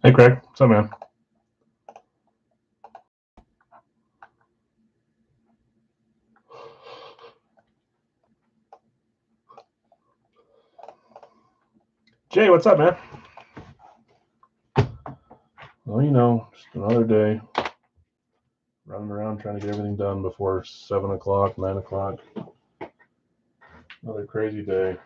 Hey, Craig. What's up, man? Jay, what's up, man? Well, you know, just another day running around trying to get everything done before 7 o'clock, 9 o'clock. Another crazy day.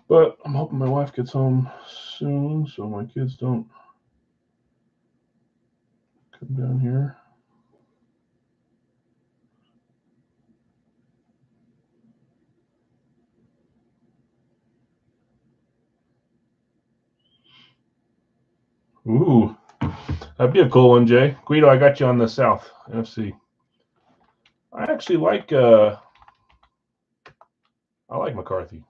But I'm hoping my wife gets home soon so my kids don't come down here. Ooh, that'd be a cool one, Jay. Guido, I got you on the South NFC. I actually like McCarthy.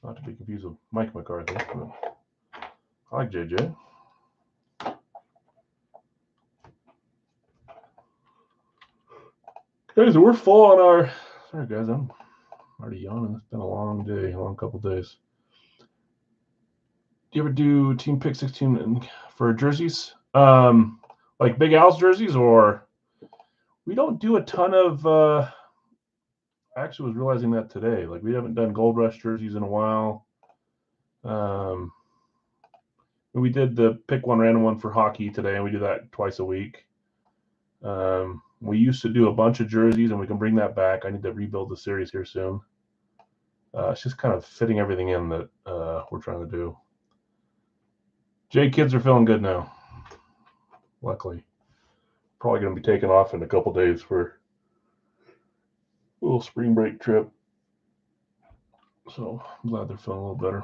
Not to be confused with Mike McCarthy, but I like JJ. Guys, we're full on our. Sorry, guys, I'm already yawning. It's been a long day, a long couple days. Do you ever do Team Pick 16 for jerseys? Like Big Al's jerseys, or we don't do a ton of. I actually was realizing that today. Like we haven't done Gold Rush jerseys in a while. We did the pick one random one for hockey today, and we do that twice a week. We used to do a bunch of jerseys, and we can bring that back. I need to rebuild the series here soon. It's just kind of fitting everything in that we're trying to do. Jay, kids are feeling good now. Luckily, probably going to be taking off in a couple days for a little spring break trip. So I'm glad they're feeling a little better.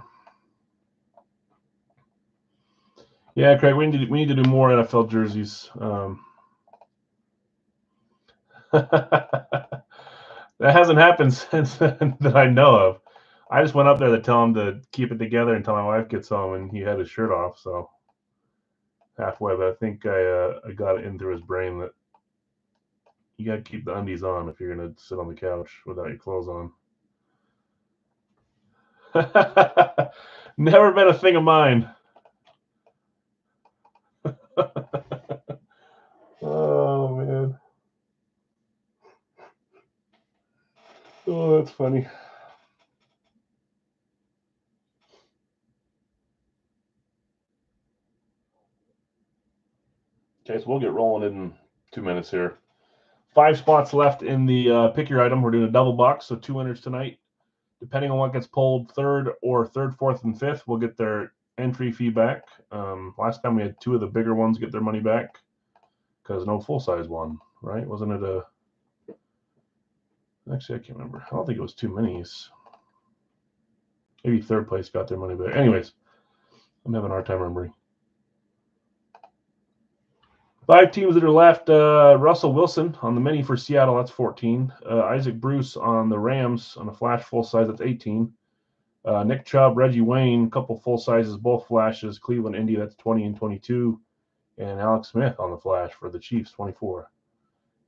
Yeah, Craig, we need to do more NFL jerseys. That hasn't happened since that I know of. I just went up there to tell him to keep it together until my wife gets home, and he had his shirt off. So halfway, but I think I got it in through his brain that you got to keep the undies on if you're going to sit on the couch without your clothes on. Never been a thing of mine. Oh, man. Oh, that's funny. Okay, so we'll get rolling in 2 minutes here. 5 spots left in the pick your item. We're doing a double box, so 2 winners tonight. Depending on what gets pulled, third, fourth, and fifth, we'll get their entry fee back. Last time we had 2 of the bigger ones get their money back because no full size one, right? Wasn't it a? Actually, I can't remember. I don't think it was 2 minis. Maybe third place got their money back. Anyways, I'm having a hard time remembering. 5 teams that are left. Russell Wilson on the mini for Seattle, that's 14. Isaac Bruce on the Rams on a flash full size, that's 18. Nick Chubb, Reggie Wayne, a couple full sizes, both flashes. Cleveland, Indy, that's 20 and 22. And Alex Smith on the flash for the Chiefs, 24.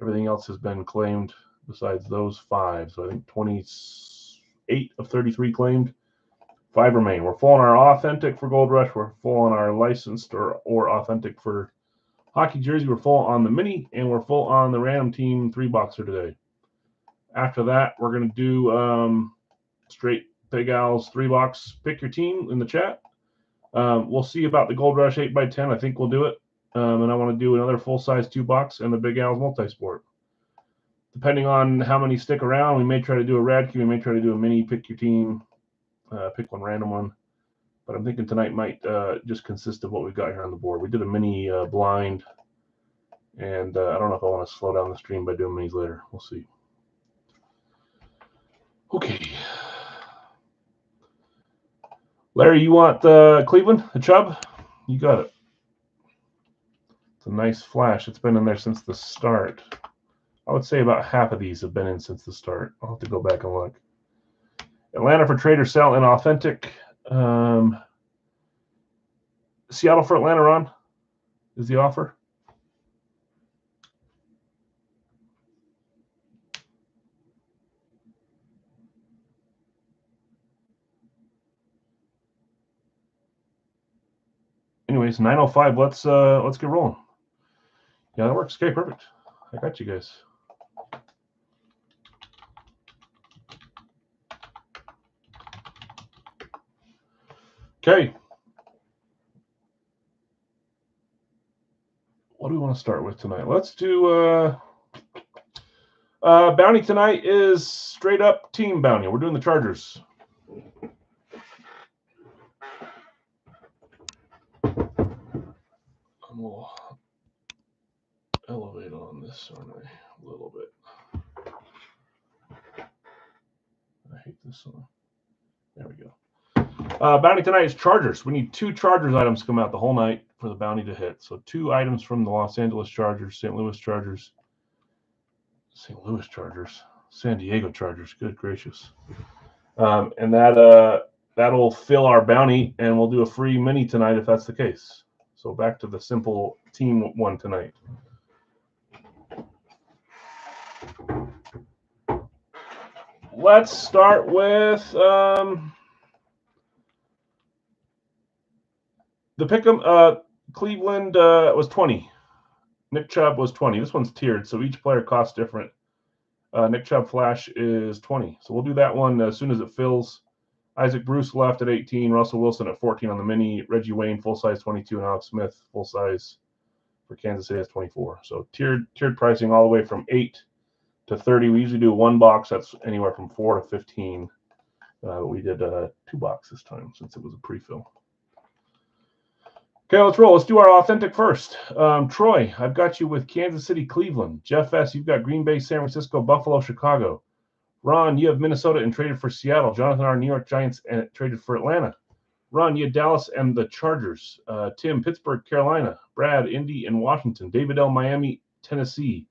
Everything else has been claimed besides those 5. So I think 28 of 33 claimed. 5 remain. We're full on our authentic for Gold Rush. We're full on our licensed or authentic for hockey jersey. We're full on the mini, and we're full on the random team 3-boxer today. After that, we're going to do straight Big Al's 3-box pick your team in the chat. We'll see about the Gold Rush 8x10. I think we'll do it. And I want to do another full-size 2-box and the Big Al's multi-sport. Depending on how many stick around, we may try to do a Radkey. We may try to do a mini pick your team, pick one random one. But I'm thinking tonight might just consist of what we've got here on the board. We did a mini blind, and I don't know if I want to slow down the stream by doing minis later. We'll see. Okay. Larry, you want Cleveland, the Chubb? You got it. It's a nice flash. It's been in there since the start. I would say about half of these have been in since the start. I'll have to go back and look. Atlanta for trade or sell and authentic. Seattle for Atlanta, Ron, is the offer. guys. 9:05. Let's get rolling. Yeah, that works. Okay, perfect. I got you guys. Okay. What do we want to start with tonight? Let's do bounty tonight is straight up team bounty. We're doing the Chargers. We'll elevate on this one a little bit. I hate this one. There we go. Bounty tonight is Chargers. We need 2 Chargers items to come out the whole night for the bounty to hit. So 2 items from the Los Angeles Chargers, St. Louis Chargers, San Diego Chargers. Good gracious. And that'll fill our bounty, and we'll do a free mini tonight if that's the case. So back to the simple team one tonight. Let's start with the pick'em. Cleveland was 20. Nick Chubb was 20. This one's tiered, so each player costs different. Nick Chubb Flash is 20. So we'll do that one as soon as it fills. Isaac Bruce left at 18. Russell Wilson at 14 on the mini. Reggie Wayne, full size 22. And Alex Smith, full size for Kansas City, is 24. So tiered pricing all the way from 8 to 30. We usually do 1 box. That's anywhere from 4 to 15. But we did 2 boxes this time since it was a pre-fill. Okay, let's roll. Let's do our authentic first. Troy, I've got you with Kansas City, Cleveland. Jeff S., you've got Green Bay, San Francisco, Buffalo, Chicago. Ron, you have Minnesota and traded for Seattle. Jonathan R., New York Giants and traded for Atlanta. Ron, you had Dallas and the Chargers. Tim, Pittsburgh, Carolina. Brad, Indy and Washington. David L., Miami, Tennessee.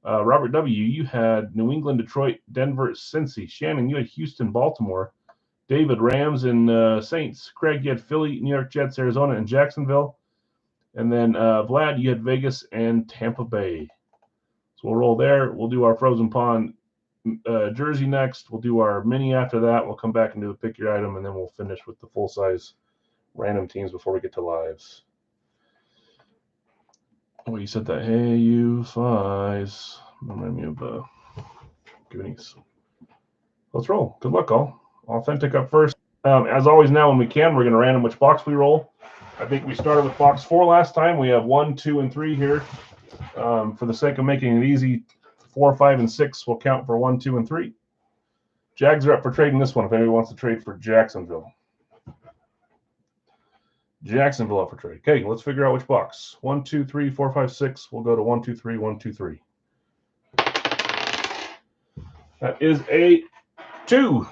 Robert W., you had New England, Detroit, Denver, Cincy. Shannon, you had Houston, Baltimore. David, Rams and Saints. Craig, you had Philly, New York Jets, Arizona, and Jacksonville. And then Vlad, you had Vegas and Tampa Bay. So we'll roll there. We'll do our Frozen Pond jersey next. We'll do our mini after that. We'll come back and do a pick your item, and then we'll finish with the full-size random teams before we get to lives. Oh, you said that. Hey, you flies. Remind me of Goonies. Let's roll. Good luck, all. Authentic up first. As always now, when we can, we're going to random which box we roll. I think we started with box 4 last time. We have 1, 2, and 3 here. For the sake of making it easy, 4, 5, and 6 will count for 1, 2, and 3. Jags are up for trading this one if anybody wants to trade for Jacksonville. Jacksonville up for trade. Okay, let's figure out which box. 1, 2, 3, 4, 5, 6. We'll go to 1, 2, 3, 1, 2, 3. That is a 2.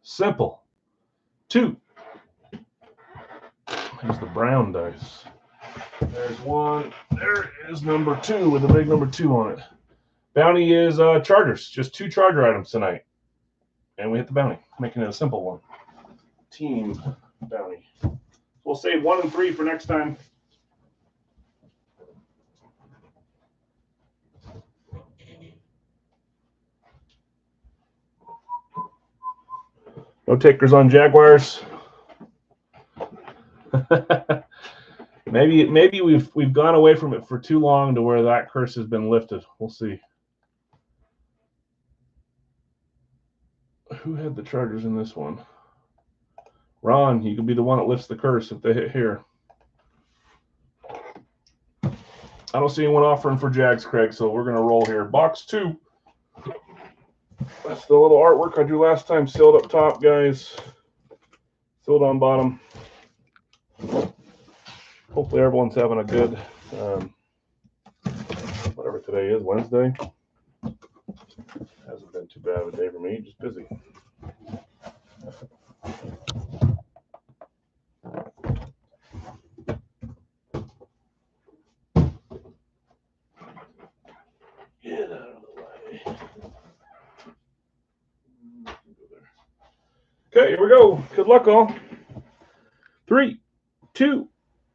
Simple. 2. Here's the brown dice. There's 1. There is number 2 with a big number 2 on it. Bounty is Chargers. Just 2 Charger items tonight. And we hit the bounty, making it a simple one. Team bounty. We'll save 1 and 3 for next time. No takers on Jaguars. maybe we've gone away from it for too long to where that curse has been lifted. We'll see. Who had the Chargers in this one? Ron, you could be the one that lifts the curse if they hit here. I don't see anyone offering for Jags, Craig, so we're going to roll here. Box 2. That's the little artwork I drew last time. Sealed up top, guys. Sealed on bottom. Hopefully everyone's having a good, whatever today is, Wednesday. Hasn't been too bad of a day for me, just busy. Get out of the way. Okay, here we go. Good luck, all. 3, 2,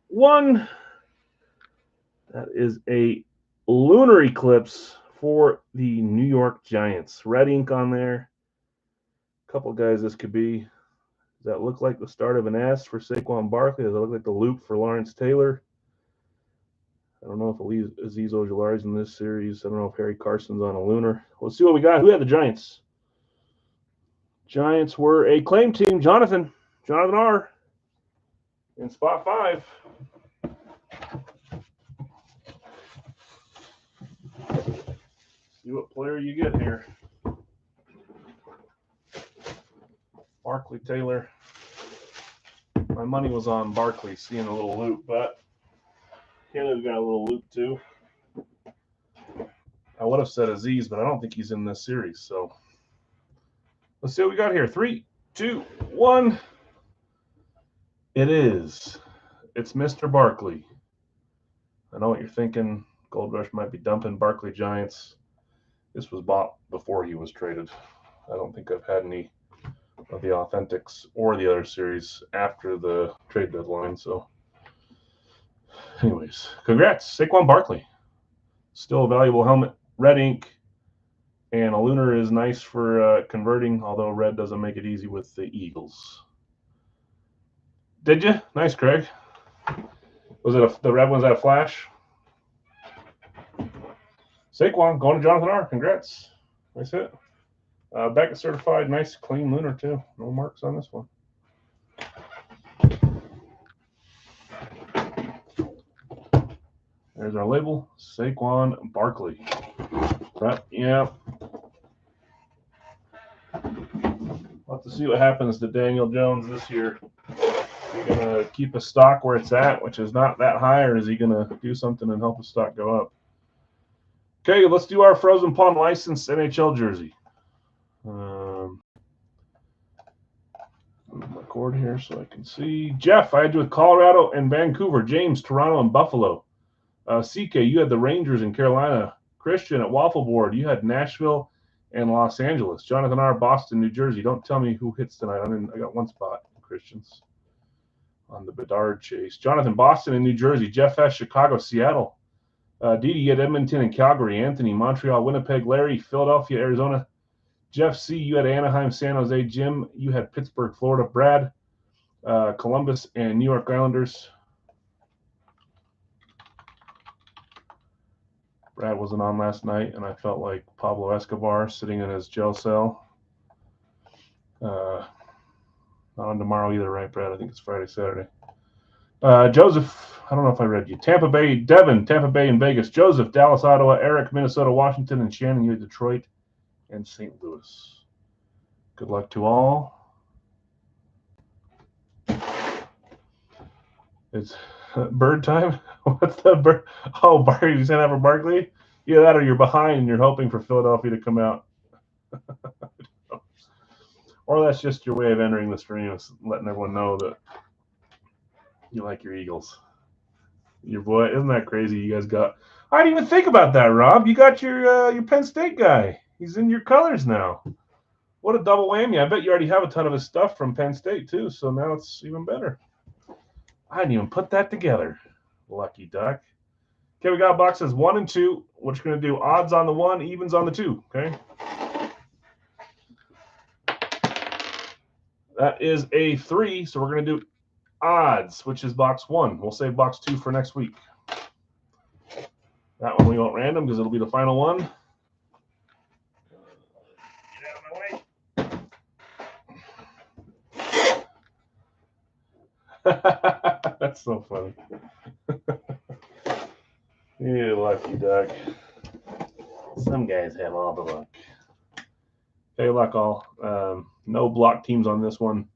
1. That is a lunar eclipse for the New York Giants. Red ink on there. A couple guys this could be. Does that look like the start of an S for Saquon Barkley? Does it look like the loop for Lawrence Taylor? I don't know if Azeez Ojulari's in this series. I don't know if Harry Carson's on a lunar. Let's see what we got. Who had the Giants? Giants were a claim team. Jonathan R. in spot 5. See what player you get here. Barkley Taylor. My money was on Barkley seeing a little loop, but Canada's got a little loop too. I would have said Azeez, but I don't think he's in this series. So let's see what we got here. 3, 2, 1. It is. It's Mr. Barkley. I know what you're thinking. Gold Rush might be dumping Barkley Giants. This was bought before he was traded. I don't think I've had any of the Authentics or the other series after the trade deadline. So anyways, congrats, Saquon Barkley. Still a valuable helmet. Red ink. And a lunar is nice for converting, although red doesn't make it easy with the Eagles. Did you? Nice, Craig. Was it the red one's that a flash? Saquon going to Jonathan R. Congrats. Nice hit. Back certified. Nice, clean lunar, too. No marks on this one. There's our label. Saquon Barkley. Right, yeah. We'll have to see what happens to Daniel Jones this year. Is he going to keep his stock where it's at, which is not that high, or is he going to do something and help his stock go up? Okay, let's do our Frozen Pond licensed NHL jersey. Move my cord here so I can see. Jeff, I had you with Colorado and Vancouver. James, Toronto and Buffalo. CK, you had the Rangers in Carolina. Christian at Waffle Board, you had Nashville and Los Angeles. Jonathan R. Boston, New Jersey. Don't tell me who hits tonight. I got one spot, Christians, on the Bedard chase. Jonathan, Boston and New Jersey. Jeff S., Chicago, Seattle. Didi, you had Edmonton and Calgary. Anthony, Montreal, Winnipeg. Larry, Philadelphia, Arizona. Jeff C., you had Anaheim, San Jose. Jim, you had Pittsburgh, Florida. Brad, Columbus and New York Islanders. Brad wasn't on last night, and I felt like Pablo Escobar sitting in his jail cell. Not on tomorrow either, right, Brad? I think it's Friday, Saturday. Joseph, I don't know if I read you. Tampa Bay, Devin, Tampa Bay and Vegas. Joseph, Dallas, Ottawa. Eric, Minnesota, Washington, and Shannon, you had Detroit and St. Louis. Good luck to all. It's bird time? What's the bird? Oh, Barkley, you saying that for Barkley? Either that or you're behind and you're hoping for Philadelphia to come out. Or that's just your way of entering the stream, letting everyone know that you like your Eagles. Your boy, isn't that crazy? You guys got. I didn't even think about that, Rob. You got your Penn State guy. He's in your colors now. What a double whammy. I bet you already have a ton of his stuff from Penn State, too, so now it's even better. I didn't even put that together. Lucky duck. Okay, we got boxes 1 and 2. We're just going to do odds on the 1, evens on the 2, okay? That is a 3, so we're going to do odds, which is box 1. We'll save box 2 for next week. That one we won't random because it'll be the final one. Get out of my way. That's so funny. You lucky duck. Some guys have all the luck. Okay, luck all. No block teams on this one.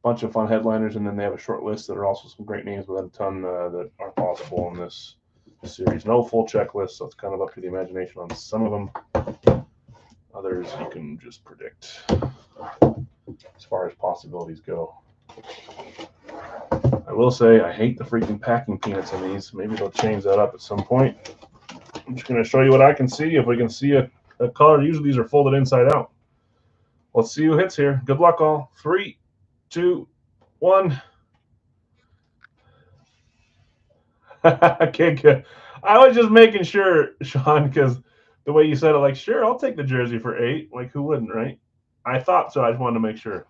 Bunch of fun headliners, and then they have a short list that are also some great names, but a ton that aren't possible in this series. No full checklist, so it's kind of up to the imagination on some of them. Others you can just predict as far as possibilities go. I will say I hate the freaking packing peanuts in these. Maybe they'll change that up at some point. I'm just going to show you what I can see. If we can see a color, usually these are folded inside out. Let's see who hits here. Good luck all. 3, 2, 1. Okay, good. I was just making sure, Sean, because the way you said it, like, sure, I'll take the jersey for 8. Like, who wouldn't, right? I thought so. I just wanted to make sure.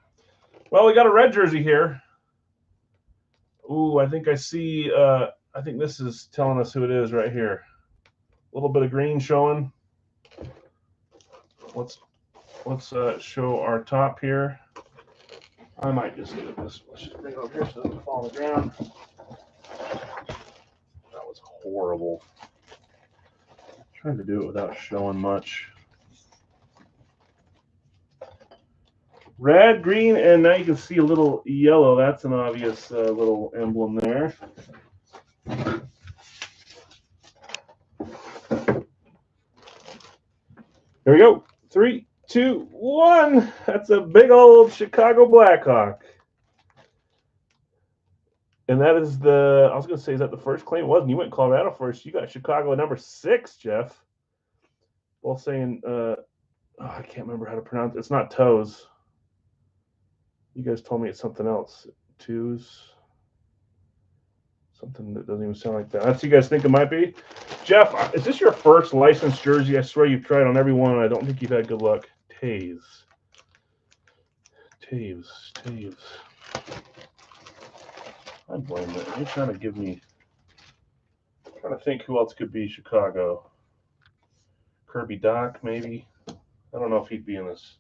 Well, we got a red jersey here. Ooh, I think I see. I think this is telling us who it is right here. A little bit of green showing. Let's show our top here. I might just do this. Let's just bring it over here so it doesn't fall on the ground. That was horrible. I'm trying to do it without showing much. Red, green, and now you can see a little yellow. That's an obvious little emblem there. Here we go. 3, 2, 1. That's a big old Chicago Blackhawk. And that is the, I was going to say, is that the first claim? It wasn't. You went Colorado first. You got Chicago at number 6, Jeff. Both saying, I can't remember how to pronounce it. It's not toes. You guys told me it's something else. Twos. Something that doesn't even sound like that. That's what you guys think it might be. Jeff, is this your first licensed jersey? I swear you've tried on every one, and I don't think you've had good luck. Taves. I blame it. You're trying to give me. I'm trying to think who else could be Chicago. Kirby Doc, maybe. I don't know if he'd be in this.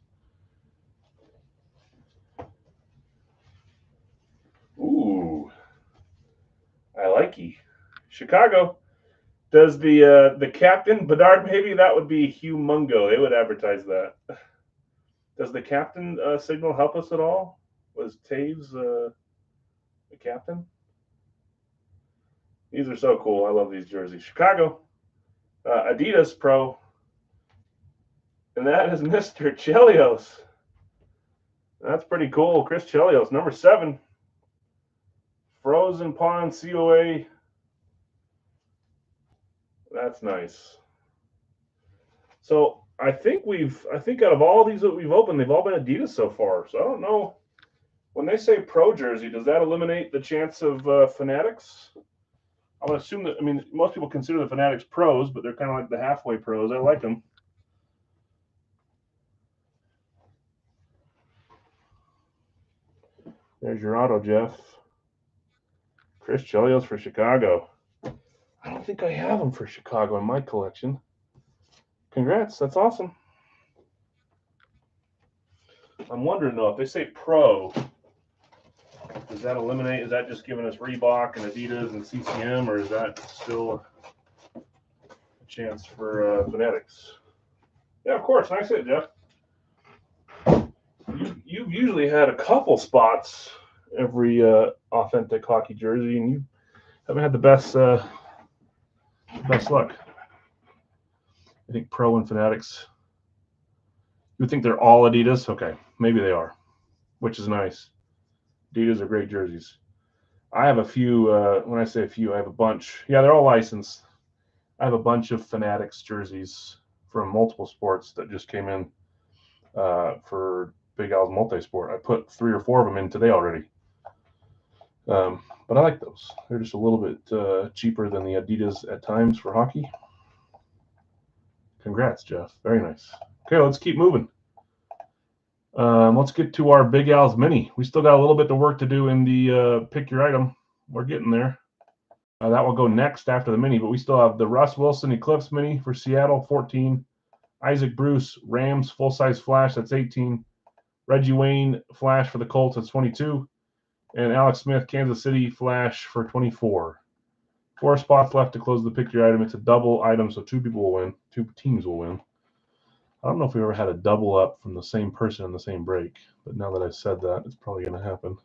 Ooh, I like he. Chicago. Does the captain Bedard, maybe that would be Hugh Mungo? They would advertise that. Does the captain signal help us at all? Was Taves the captain? These are so cool. I love these jerseys. Chicago, Adidas Pro, and that is Mr. Chelios. That's pretty cool. Chris Chelios, number 7. Frozen Pond COA. That's nice. So I think out of all these that we've opened, they've all been Adidas so far. So I don't know. When they say pro jersey, does that eliminate the chance of Fanatics? I would assume that, I mean, most people consider the Fanatics pros, but they're kind of like the halfway pros. I like them. There's your auto, Jeff. Chris Chelios for Chicago. I don't think I have them for Chicago in my collection. Congrats. That's awesome. I'm wondering, though, if they say pro, does that eliminate? Is that just giving us Reebok and Adidas and CCM, or is that still a chance for Fanatics? Yeah, of course. Nice hit, Jeff. You've usually had a couple spots every authentic hockey jersey, and you haven't had the best luck. I think Pro and Fanatics. You would think they're all Adidas. Okay, maybe they are, which is nice. Adidas are great jerseys. I have a few. When I say a few, I have a bunch. Yeah, they're all licensed. I have a bunch of Fanatics jerseys from multiple sports that just came in for Big Al's Multisport. I put 3 or 4 of them in today already. But I like those. They're just a little bit cheaper than the Adidas at times for hockey. Congrats, Jeff. Very nice. Okay, let's keep moving. Let's get to our Big Al's Mini. We still got a little bit of work to do in the pick your item. We're getting there. That will go next after the Mini, but we still have the Russ Wilson Eclipse Mini for Seattle, 14. Isaac Bruce Rams full-size flash, that's 18. Reggie Wayne flash for the Colts, that's 22. And Alex Smith Kansas City flash for 24. 4 spots left to close the pick your item. It's a double item, so 2 people will win. 2 teams will win. I don't know if we ever had a double up from the same person in the same break, but now that I said that, it's probably going to happen.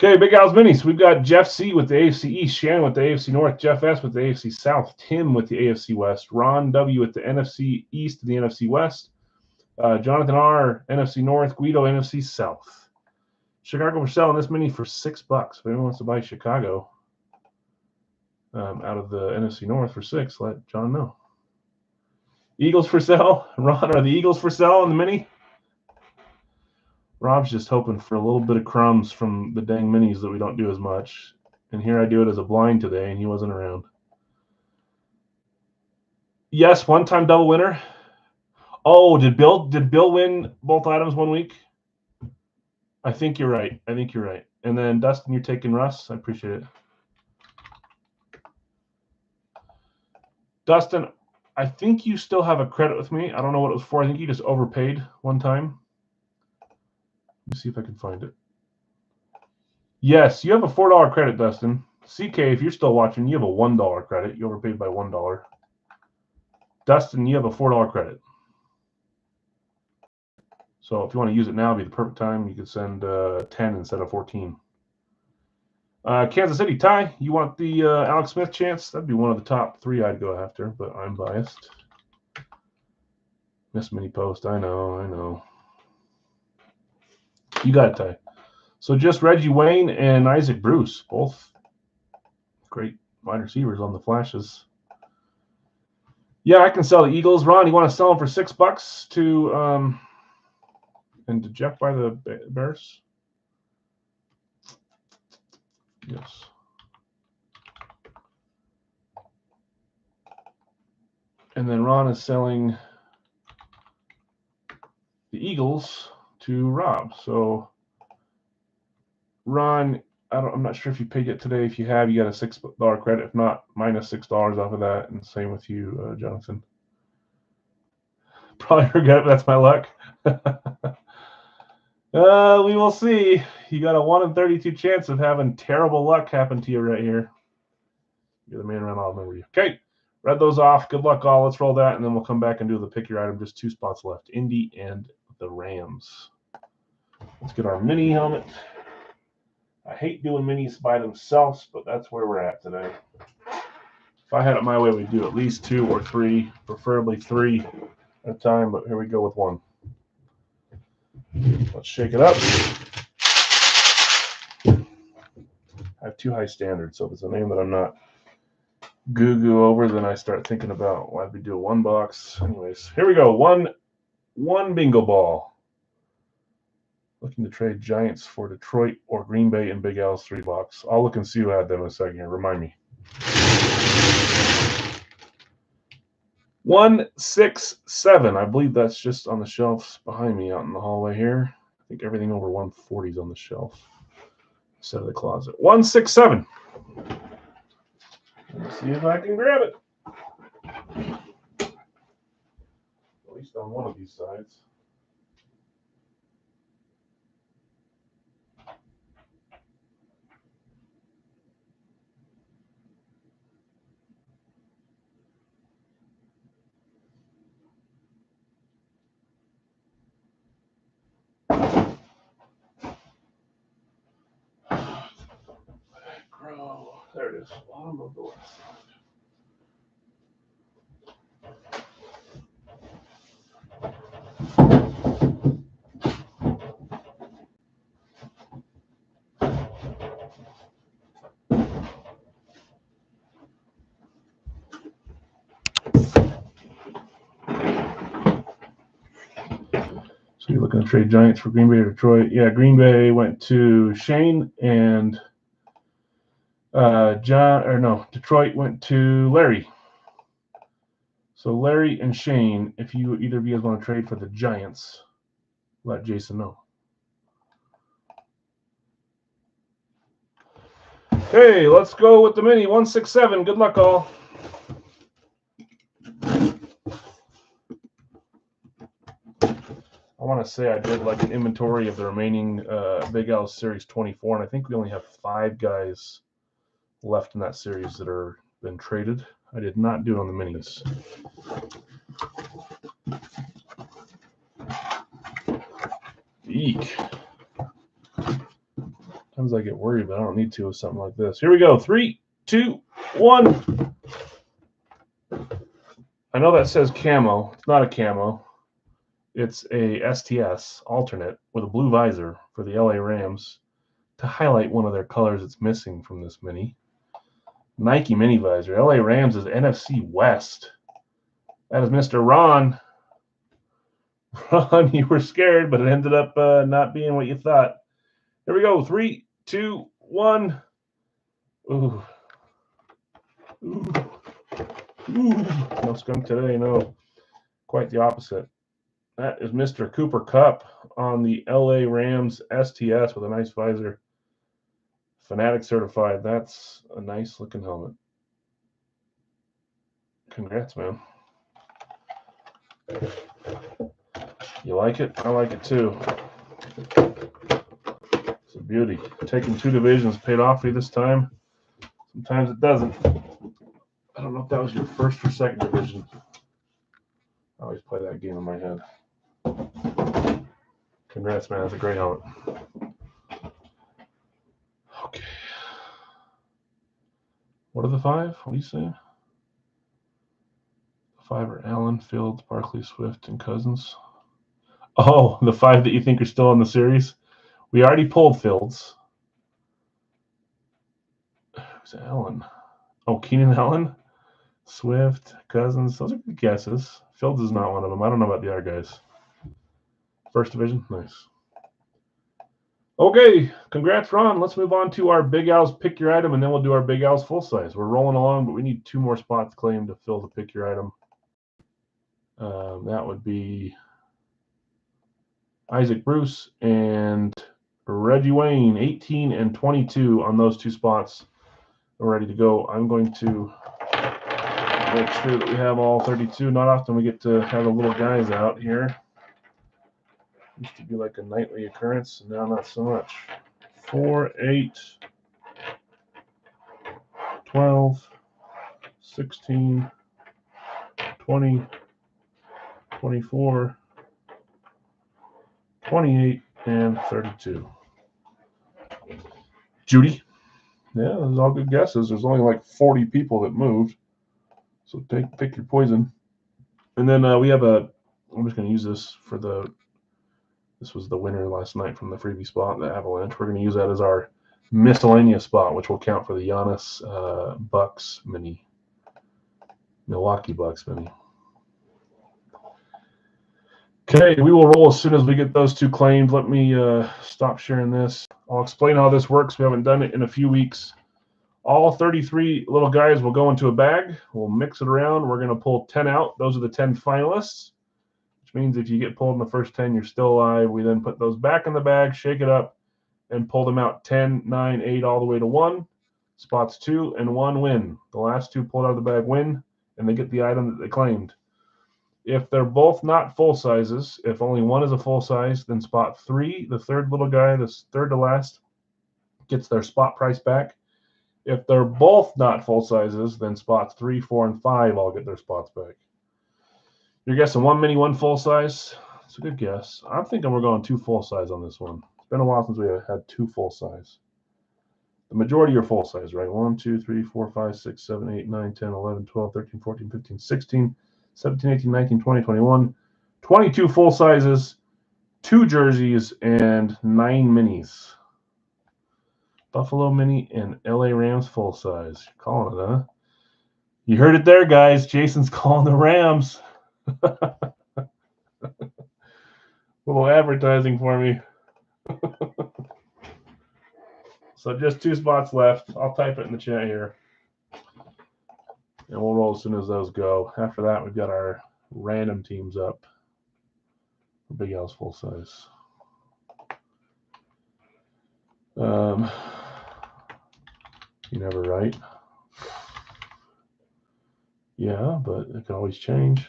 Okay, Big Al's Minis. We've got Jeff C. with the AFC East, Shannon with the AFC North, Jeff S. with the AFC South, Tim with the AFC West, Ron W. with the NFC East and the NFC West, Jonathan R. NFC North, Guido NFC South. Chicago for sale on this mini for $6. If anyone wants to buy Chicago out of the NFC North for $6, let John know. Eagles for sale. Ron, are the Eagles for sale on the mini? Rob's just hoping for a little bit of crumbs from the dang minis that we don't do as much. And here I do it as a blind today, and he wasn't around. Yes, one-time double winner. Oh, did Bill win both items one week? I think you're right. I think you're right. And then Dustin, you're taking Russ. I appreciate it. Dustin, I think you still have a credit with me. I don't know what it was for. I think you just overpaid one time. Let me see if I can find it. Yes, you have a $4 credit, Dustin. CK, if you're still watching, you have a $1 credit. You overpaid by $1. Dustin, you have a $4 credit. So if you want to use it now, it'd be the perfect time. You could send 10 instead of 14. Kansas City, Ty, you want the Alex Smith chance? That'd be one of the top 3 I'd go after, but I'm biased. Miss mini post, I know. You got it, Ty. So just Reggie Wayne and Isaac Bruce, both great wide receivers on the flashes. Yeah, I can sell the Eagles. Ron, you want to sell them for $6 to and to Jeff by the Bears? Yes. And then Ron is selling the Eagles to Rob. So Ron, I'm not sure if you paid it today. If you have, you got a $6 credit. If not, minus $6 off of that. And same with you, Jonathan. Probably forget it, but that's my luck. We will see. You got a 1 in 32 chance of having terrible luck happen to you right here. You're the man around all over you. Okay, read those off. Good luck all. Let's roll that, and then we'll come back and do the pick your item. Just 2 spots left. Indy and the Rams. Let's get our mini helmet. I hate doing minis by themselves, but that's where we're at today. If I had it my way, we'd do at least 2 or 3, preferably 3 at a time, but here we go with 1. Let's shake it up. I have too high standards, so if it's a name that I'm not goo over, then I start thinking about why'd we do a 1 box. Anyways, here we go. One bingo ball. Looking to trade Giants for Detroit or Green Bay in Big Al's 3 box. I'll look and see who had them in a second here. Remind me. 167. I believe that's just on the shelves behind me out in the hallway here. I think everything over 140 is on the shelf instead of the closet. 167. Let's see if I can grab it. At least on one of these sides. There it is. Bottom of the left side. So you're looking to trade Giants for Green Bay or Detroit. Yeah, Green Bay went to Shane and Detroit went to Larry. So Larry and Shane, if either of you guys want to trade for the Giants, let Jason know. Hey, let's go with the mini 167. Good luck, all. I want to say I did like an inventory of the remaining Big Al Series 24, and I think we only have 5 guys left in that series that are been traded. I did not do it on the minis. Eek. Sometimes I get worried, but I don't need to with something like this. Here we go. 3, 2, 1. I know that says camo. It's not a camo. It's a STS alternate with a blue visor for the LA Rams to highlight one of their colors that's missing from this mini. Nike mini visor. LA Rams is NFC West. That is Mr. Ron. Ron, you were scared, but it ended up not being what you thought. Here we go. 3, 2, 1. Ooh. Ooh. Ooh. No skunk today, no. Quite the opposite. That is Mr. Cooper Kupp on the LA Rams STS with a nice visor. Fanatic certified. That's a nice looking helmet. Congrats, man. You like it? I like it too. It's a beauty. Taking 2 divisions paid off for you this time. Sometimes it doesn't. I don't know if that was your first or second division. I always play that game in my head. Congrats, man. That's a great helmet. Okay. What are the 5? What do you say? The 5 are Allen, Fields, Barkley, Swift, and Cousins. Oh, the 5 that you think are still in the series? We already pulled Fields. Who's Allen? Oh, Keenan Allen, Swift, Cousins. Those are good guesses. Fields is not one of them. I don't know about the other guys. First division? Nice. Okay, congrats, Ron. Let's move on to our Big Al's Pick Your Item, and then we'll do our Big Al's Full Size. We're rolling along, but we need 2 more spots claimed to fill the Pick Your Item. That would be Isaac Bruce and Reggie Wayne, 18 and 22 on those 2 spots. We're ready to go. I'm going to make sure that we have all 32. Not often we get to have the little guys out here. Used to be like a nightly occurrence, and now not so much. 4, 8, 12, 16, 20, 24, 28, and 32. Judy? Yeah, those are all good guesses. There's only like 40 people that moved. So pick your poison. And then we have I'm just going to use this for this was the winner last night from the freebie spot, the Avalanche. We're going to use that as our miscellaneous spot, which will count for the Giannis Bucks mini. Milwaukee Bucks mini. Okay, we will roll as soon as we get those 2 claimed. Let me stop sharing this. I'll explain how this works. We haven't done it in a few weeks. All 33 little guys will go into a bag. We'll mix it around. We're going to pull 10 out. Those are the 10 finalists, which means if you get pulled in the first 10, you're still alive. We then put those back in the bag, shake it up, and pull them out 10, 9, 8, all the way to 1. Spots 2 and 1 win. The last 2 pulled out of the bag win, and they get the item that they claimed. If they're both not full sizes, if only one is a full size, then spot 3, the third little guy, the third to last, gets their spot price back. If they're both not full sizes, then spots 3, 4, and 5 all get their spots back. You're guessing 1 mini, 1 full size? It's a good guess. I'm thinking we're going 2 full size on this one. It's been a while since we had 2 full size. The majority are full size, right? 1, 2, 3, 4, 5, 6, 7, 8, 9, 10, 11, 12, 13, 14, 15, 16, 17, 18, 19, 20, 21, 22 full sizes, 2 jerseys, and 9 minis. Buffalo mini and LA Rams full size. You're calling it, huh? You heard it there, guys. Jason's calling the Rams. Little advertising for me. So just 2 spots left. I'll type it in the chat here. And we'll roll as soon as those go. After that, we've got our random teams up. Big Al's full size. You never write. Yeah, but it can always change.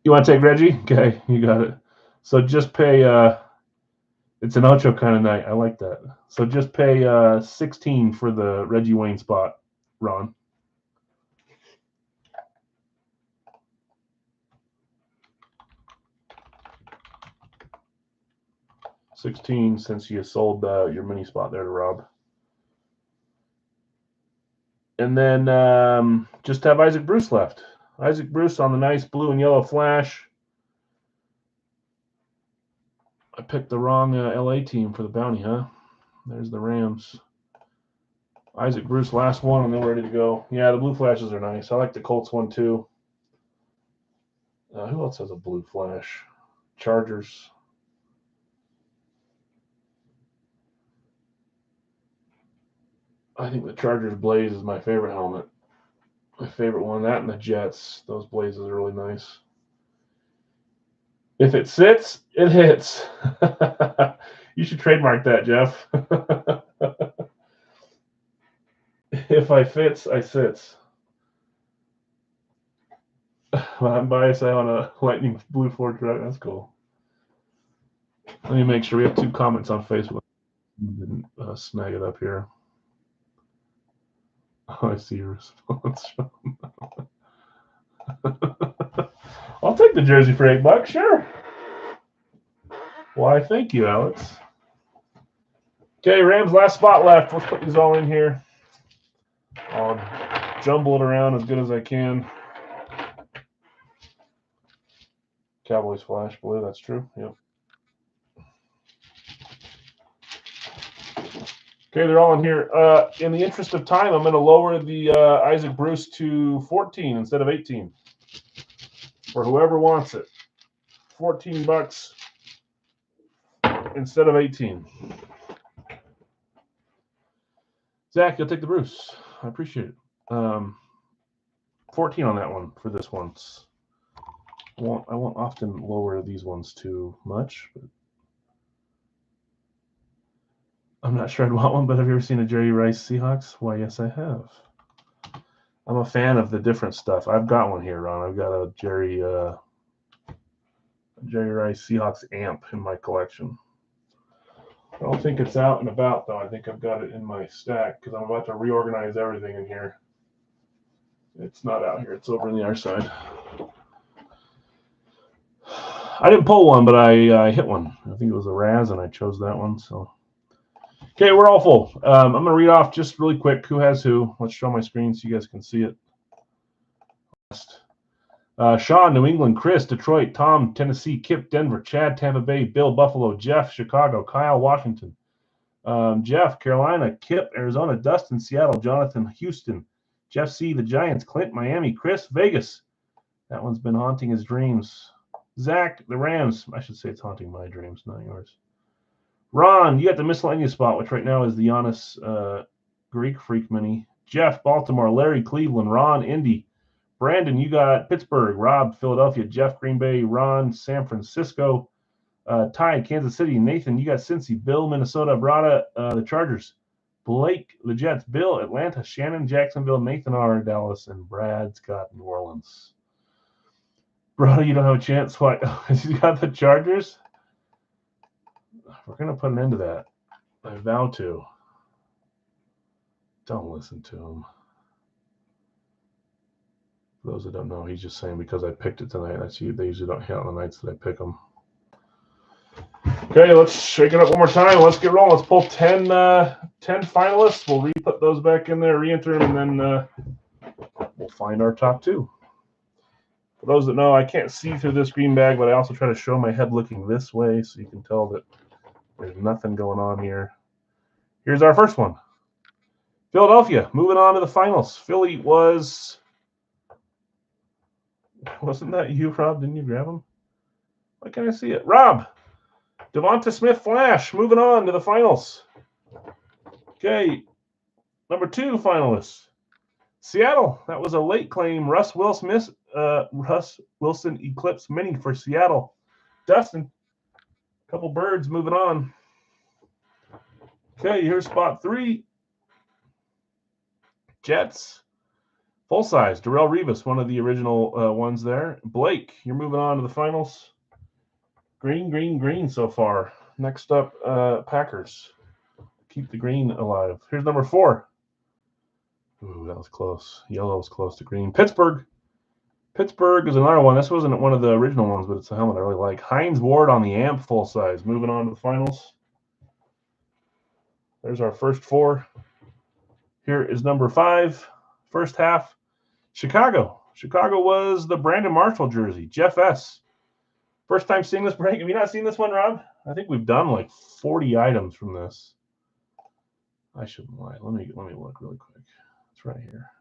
You want to take Reggie? Okay, you got it. So just pay, it's an Ocho kind of night. I like that. So just pay 16 for the Reggie Wayne spot, Ron. $16 since you sold your mini spot there to Rob. And then just have Isaac Bruce left. Isaac Bruce on the nice blue and yellow flash. I picked the wrong LA team for the bounty, huh? There's the Rams. Isaac Bruce, last one, and then we're ready to go. Yeah, the blue flashes are nice. I like the Colts one too. Who else has a blue flash? Chargers. I think the Chargers Blaze is my favorite helmet. My favorite one. That and the Jets. Those Blazes are really nice. If it sits, it hits. You should trademark that, Jeff. If I fits, I sits. When I'm biased, I want a lightning blue Ford truck. That's cool. Let me make sure we have 2 comments on Facebook. Didn't snag it up here. Oh, I see your response. I'll take the jersey for $8, sure. Why, thank you, Alex. Okay, Rams last spot left. Let's put these all in here. I'll jumble it around as good as I can. Cowboys flash blue, that's true. Yep. Okay, they're all in here. In the interest of time, I'm going to lower the Isaac Bruce to 14 instead of 18 for whoever wants it. $14 instead of 18. Zach, you'll take the Bruce. I appreciate it. 14 on that one for this one. I won't often lower these ones too much, but I'm not sure I'd want one. But have you ever seen a Jerry Rice Seahawks? Why, yes, I have. I'm a fan of the different stuff. I've got one here, Ron. I've got a Jerry Rice Seahawks amp in my collection. I don't think it's out and about, though. I think I've got it in my stack because I'm about to reorganize everything in here. It's not out here. It's over on the other side. I didn't pull one, but I hit one. I think it was a Raz, and I chose that one. So, okay, we're all full. I'm going to read off just really quick who has who. Let's show my screen so you guys can see it. Sean, New England. Chris, Detroit. Tom, Tennessee. Kip, Denver. Chad, Tampa Bay. Bill, Buffalo. Jeff, Chicago. Kyle, Washington. Jeff, Carolina. Kip, Arizona. Dustin, Seattle. Jonathan, Houston. Jeff C., the Giants. Clint, Miami. Chris, Vegas. That one's been haunting his dreams. Zach, the Rams. I should say it's haunting my dreams, not yours. Ron, you got the miscellaneous spot, which right now is the Giannis Greek Freak Mini. Jeff, Baltimore. Larry, Cleveland. Ron, Indy. Brandon, you got Pittsburgh. Rob, Philadelphia. Jeff, Green Bay. Ron, San Francisco. Ty, Kansas City. Nathan, you got Cincy. Bill, Minnesota. Brada, the Chargers. Blake, the Jets. Bill, Atlanta. Shannon, Jacksonville. Nathan R., Dallas. And Brad, Scott, New Orleans. Brada, you don't have a chance. What? You got the Chargers? We're going to put an end to that. I vow to. Don't listen to him. For those that don't know, he's just saying because I picked it tonight. They usually don't hit on the nights that I pick them. Okay, let's shake it up one more time. Let's get rolling. Let's pull 10 finalists. We'll re-put those back in there, re-enter them, and then we'll find our top 2. For those that know, I can't see through this green bag, but I also try to show my head looking this way so you can tell that there's nothing going on here. Here's our first one. Philadelphia, moving on to the finals. Philly wasn't that you, Rob? Didn't you grab him? Why can't I see it? Rob, Devonta Smith Flash, moving on to the finals. Okay, number 2 finalists. Seattle, that was a late claim. Russ Wilson Eclipse Mini for Seattle. Dustin, a couple birds moving on. Okay, here's spot 3. Jets, full size. Darrelle Revis, one of the original ones there. Blake, you're moving on to the finals. Green so far. Next up, Packers. Keep the green alive. Here's number 4. Ooh, that was close. Yellow was close to green. Pittsburgh is another one. This wasn't one of the original ones, but it's a helmet I really like. Hines Ward on the amp, full size. Moving on to the finals. There's our first 4. Here is number 5. First half. Chicago. Chicago was the Brandon Marshall jersey. Jeff S. First time seeing this break. Have you not seen this one, Rob? I think we've done like 40 items from this. I shouldn't lie. Let me look really quick. It's right here.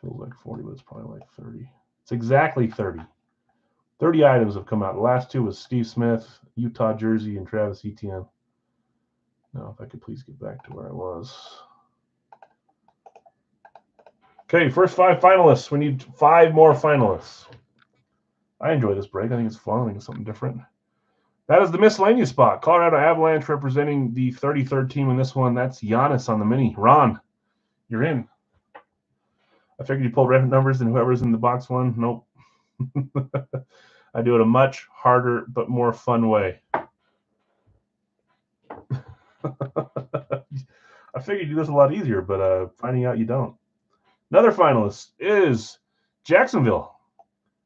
Feels like 40, but it's probably like 30. It's exactly 30. 30 items have come out. The last 2 was Steve Smith, Utah jersey, and Travis Etienne. Now, if I could please get back to where I was. Okay, first 5 finalists. We need 5 more finalists. I enjoy this break. I think it's fun. I think it's something different. That is the miscellaneous spot. Colorado Avalanche representing the 33rd team in this one. That's Giannis on the mini. Ron, you're in. I figured you pulled red numbers and whoever's in the box one. Nope. I do it a much harder but more fun way. I figured you do this a lot easier, but finding out you don't. Another finalist is Jacksonville.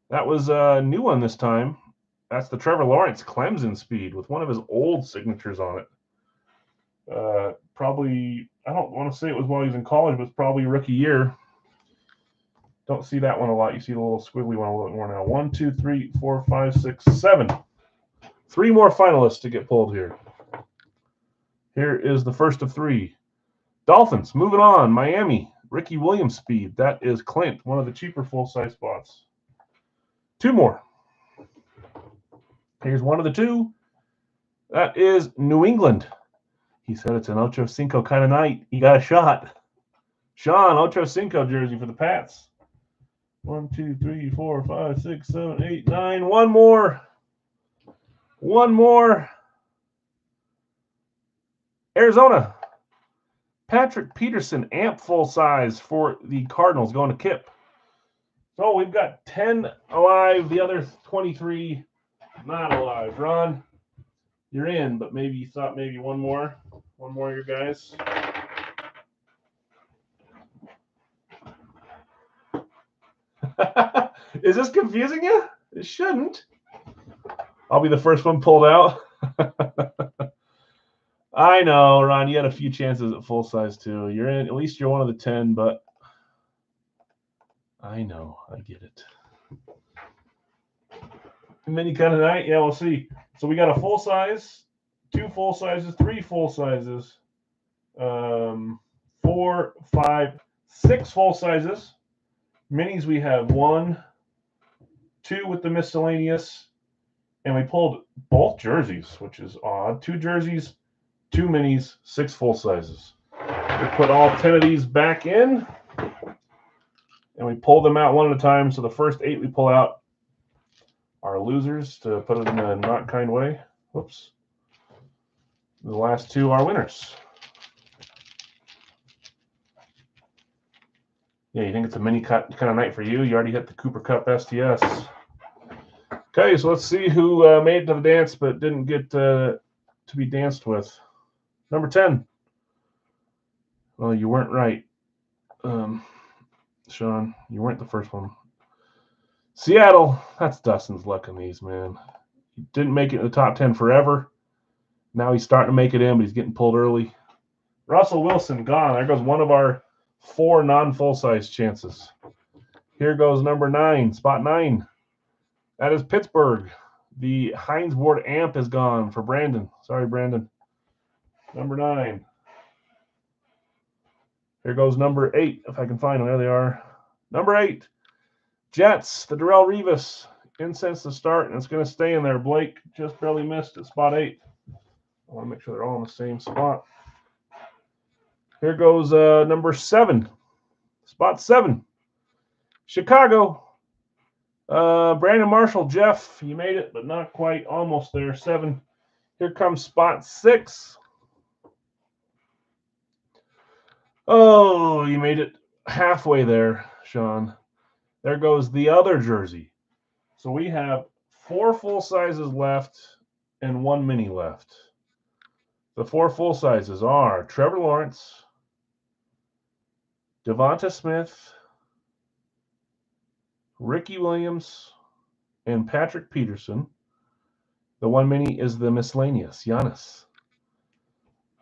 That was a new one this time. That's the Trevor Lawrence Clemson speed with one of his old signatures on it. Probably, I don't want to say it was while he was in college, but it's probably rookie year. Don't see that one a lot. You see the little squiggly one a little bit more now. 1, 2, 3, 4, 5, 6, 7. 3 more finalists to get pulled here. Here is the first of 3. Dolphins, moving on. Miami, Ricky Williams speed. That is Clint, one of the cheaper full-size spots. 2 more. Here's one of the 2. That is New England. He said it's an Ocho Cinco kind of night. He got a shot. Sean, Ocho Cinco jersey for the Pats. 1, 2, 3, 4, 5, 6, 7, 8, 9. One more. One more. Arizona. Patrick Peterson, amp full size for the Cardinals, going to Kip. So we've got 10 alive, the other 23 not alive. Ron, you're in, but maybe you thought maybe one more of your guys. Is this confusing you? It shouldn't. I'll be the first one pulled out. I know, Ron, you had a few chances at full size too. You're in, at least you're one of the 10, but I know, I get it. And then you kind of night, yeah, we'll see. So we got a full size, 2 full sizes, 3 full sizes, 4, 5, 6 full sizes. Minis we have 1, 2 with the miscellaneous, and we pulled both jerseys, which is odd. 2 jerseys, 2 minis, 6 full sizes. We put all 10 of these back in, and we pull them out one at a time. So the first 8 we pull out are losers, to put it in a not kind way. Whoops. The last 2 are winners. Yeah, you think it's a mini cut kind of night for you? You already hit the Cooper Cup STS. Okay, so let's see who made it to the dance but didn't get to be danced with. Number 10. Well, you weren't right, Sean. You weren't the first one. Seattle. That's Dustin's luck in these, man. He didn't make it in the top 10 forever. Now he's starting to make it in, but he's getting pulled early. Russell Wilson, gone. There goes one of our 4 non-full-size chances. Here goes number 9, spot 9. That is Pittsburgh. The Heinz Ward amp is gone for Brandon. Sorry, Brandon. Number 9. Here goes number 8, if I can find them. There they are. Number 8, Jets, the Darrelle Revis. In since the start, and it's going to stay in there. Blake just barely missed at spot 8. I want to make sure they're all in the same spot. Here goes number 7, spot 7. Chicago. Brandon Marshall, Jeff, you made it, but not quite. Almost there, 7. Here comes spot 6. Oh, you made it halfway there, Sean. There goes the other jersey. So we have 4 full sizes left and 1 mini left. The 4 full sizes are Trevor Lawrence, Devonta Smith, Ricky Williams, and Patrick Peterson. The 1 mini is the miscellaneous, Giannis.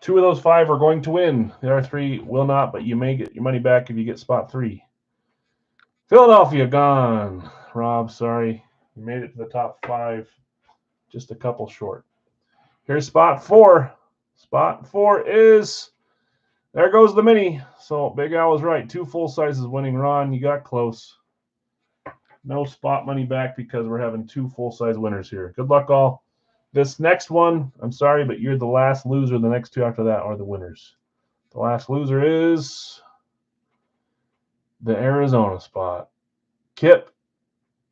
2 of those 5 are going to win. The other 3 will not, but you may get your money back if you get spot 3. Philadelphia, gone. Rob, sorry. You made it to the top 5. Just a couple short. Here's spot 4. Spot 4 is, there goes the mini. So Big Al was right. 2 full sizes winning. Ron, you got close. No spot money back because we're having 2 full size winners here. Good luck, all. This next one, I'm sorry, but you're the last loser. The next two after that are the winners. The last loser is the Arizona spot. Kip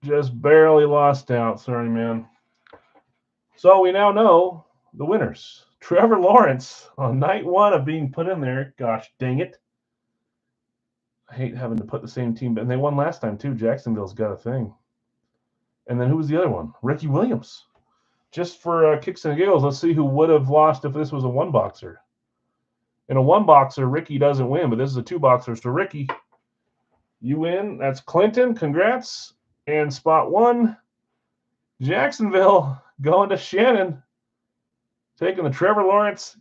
just barely lost out. Sorry, man. So we now know the winners. Trevor Lawrence on night one of being put in there. Gosh dang it. I hate having to put the same team, and they won last time too. Jacksonville's got a thing. And then who was the other one? Ricky Williams. Just for kicks and giggles, let's see who would have lost if this was a one-boxer. In a one-boxer, Ricky doesn't win, but this is a two-boxer. So, Ricky, you win. That's Clinton. Congrats. And spot one, Jacksonville going to Shannon. Taking the Trevor Lawrence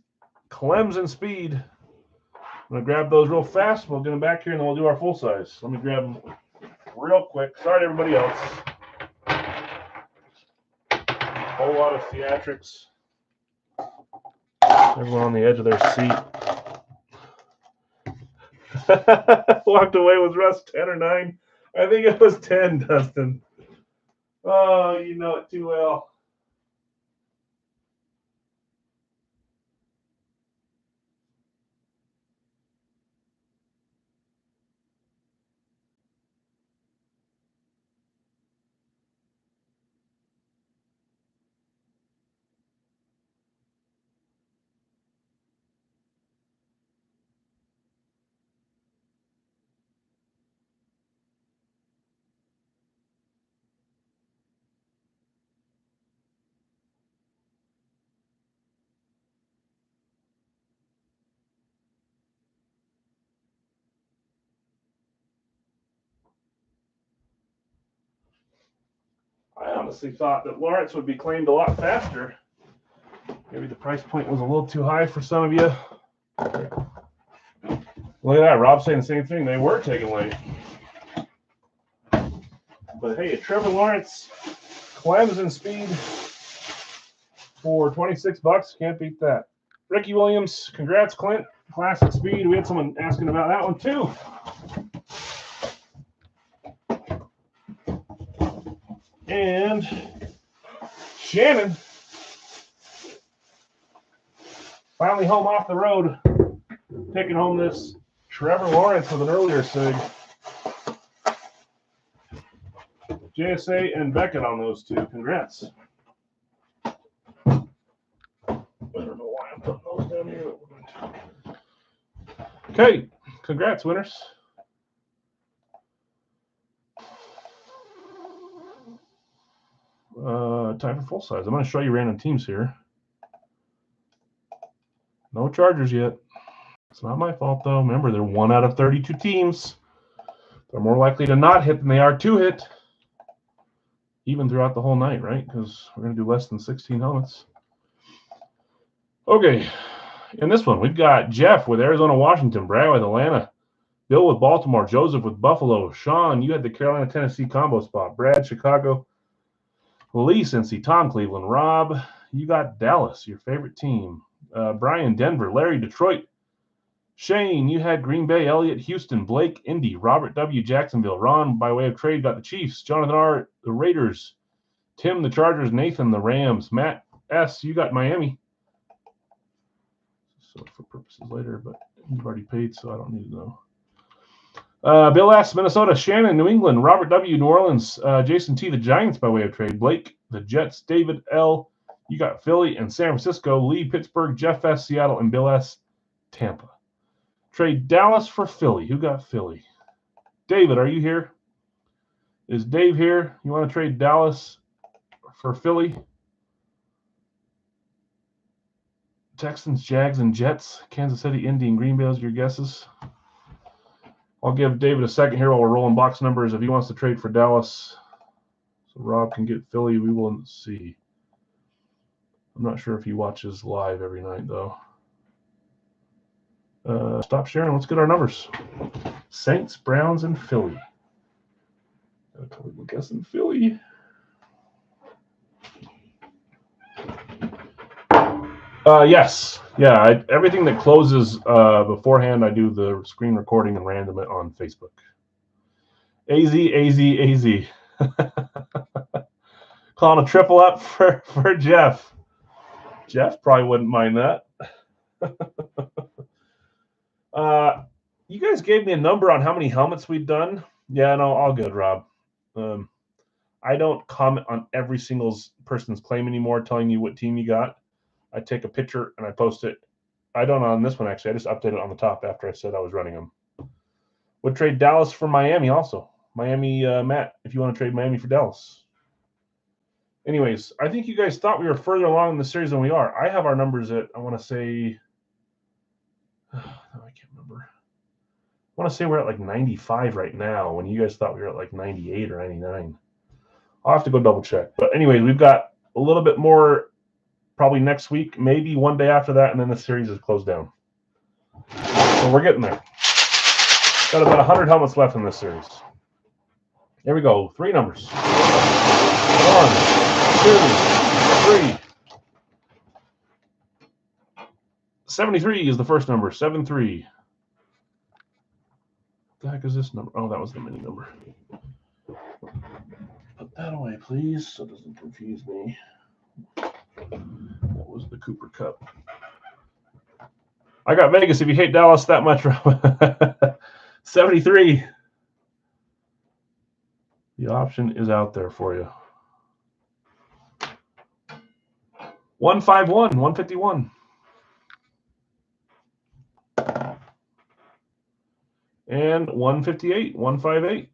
Clemson speed. I'm going to grab those real fast. We'll get them back here, and then we'll do our full size. Let me grab them real quick. Sorry to everybody else. Whole lot of theatrics. Everyone on the edge of their seat. Walked away with Russ 10 or 9. I think it was 10, Dustin. Oh, you know it too well. I honestly thought that Lawrence would be claimed a lot faster. Maybe the price point was a little too high for some of you. Look at that. Rob's saying the same thing. They were taken late. But hey, Trevor Lawrence, Clemson speed for $26. Can't beat that. Ricky Williams, congrats, Clint. Classic speed. We had someone asking about that one too. And Shannon, finally home off the road, taking home this Trevor Lawrence with an earlier sig. JSA and Beckett on those two. Congrats. I don't know why I'm putting those down here. Okay, congrats, winners. Time for full size. I'm going to show you random teams here. No Chargers yet. It's not my fault, though. Remember, they're 1 out of 32 teams. They're more likely to not hit than they are to hit, even throughout the whole night, right? Because we're going to do less than 16 helmets. Okay, in this one, we've got Jeff with Arizona, Washington, Brad with Atlanta, Bill with Baltimore, Joseph with Buffalo, Sean, you had the Carolina, Tennessee combo spot, Brad, Chicago, Lee, Cincy, Tom, Cleveland, Rob, you got Dallas, your favorite team, Brian, Denver, Larry, Detroit, Shane, you had Green Bay, Elliott, Houston, Blake, Indy, Robert W., Jacksonville, Ron, by way of trade, got the Chiefs, Jonathan R., the Raiders, Tim, the Chargers, Nathan, the Rams, Matt S., you got Miami. So for purposes later, but you've already paid, so I don't need to know. Bill S., Minnesota, Shannon, New England, Robert W., New Orleans, Jason T., the Giants by way of trade, Blake, the Jets, David L., you got Philly and San Francisco, Lee, Pittsburgh, Jeff S., Seattle, and Bill S., Tampa. Trade Dallas for Philly. Who got Philly? David, are you here? Is Dave here? You want to trade Dallas for Philly? Texans, Jags, and Jets. Kansas City, Indy, and Green Bay are your guesses. I'll give David a second here while we're rolling box numbers if he wants to trade for Dallas. So Rob can get Philly. We will see. I'm not sure if he watches live every night, though. Stop sharing. Let's get our numbers. Saints, Browns, and Philly. I'm guessing Philly. Yes. Yeah, everything that closes beforehand, I do the screen recording and random it on Facebook. AZ. Calling a triple up for Jeff. Jeff probably wouldn't mind that. You guys gave me a number on how many helmets we'd done. Yeah, no, all good, Rob. I don't comment on every single person's claim anymore, telling you what team you got. I take a picture and I post it. I don't on this one, actually. I just updated it on the top after I said I was running them. Would trade Dallas for Miami also. Miami, Matt, if you want to trade Miami for Dallas. Anyways, I think you guys thought we were further along in the series than we are. I have our numbers at, I want to say, I can't remember. I want to say we're at like 95 right now when you guys thought we were at like 98 or 99. I'll have to go double check. But anyways, we've got a little bit more probably next week, maybe one day after that, and then the series is closed down. So we're getting there. Got about 100 helmets left in this series. Here we go. 3 numbers. 1, 2, 3. 73 is the first number. 73. What the heck is this number? Oh, that was the mini number. Put that away, please, so it doesn't confuse me. That was the Cooper Cup. I got Vegas if you hate Dallas that much. 73. The option is out there for you. 151, 151. And 158, 158.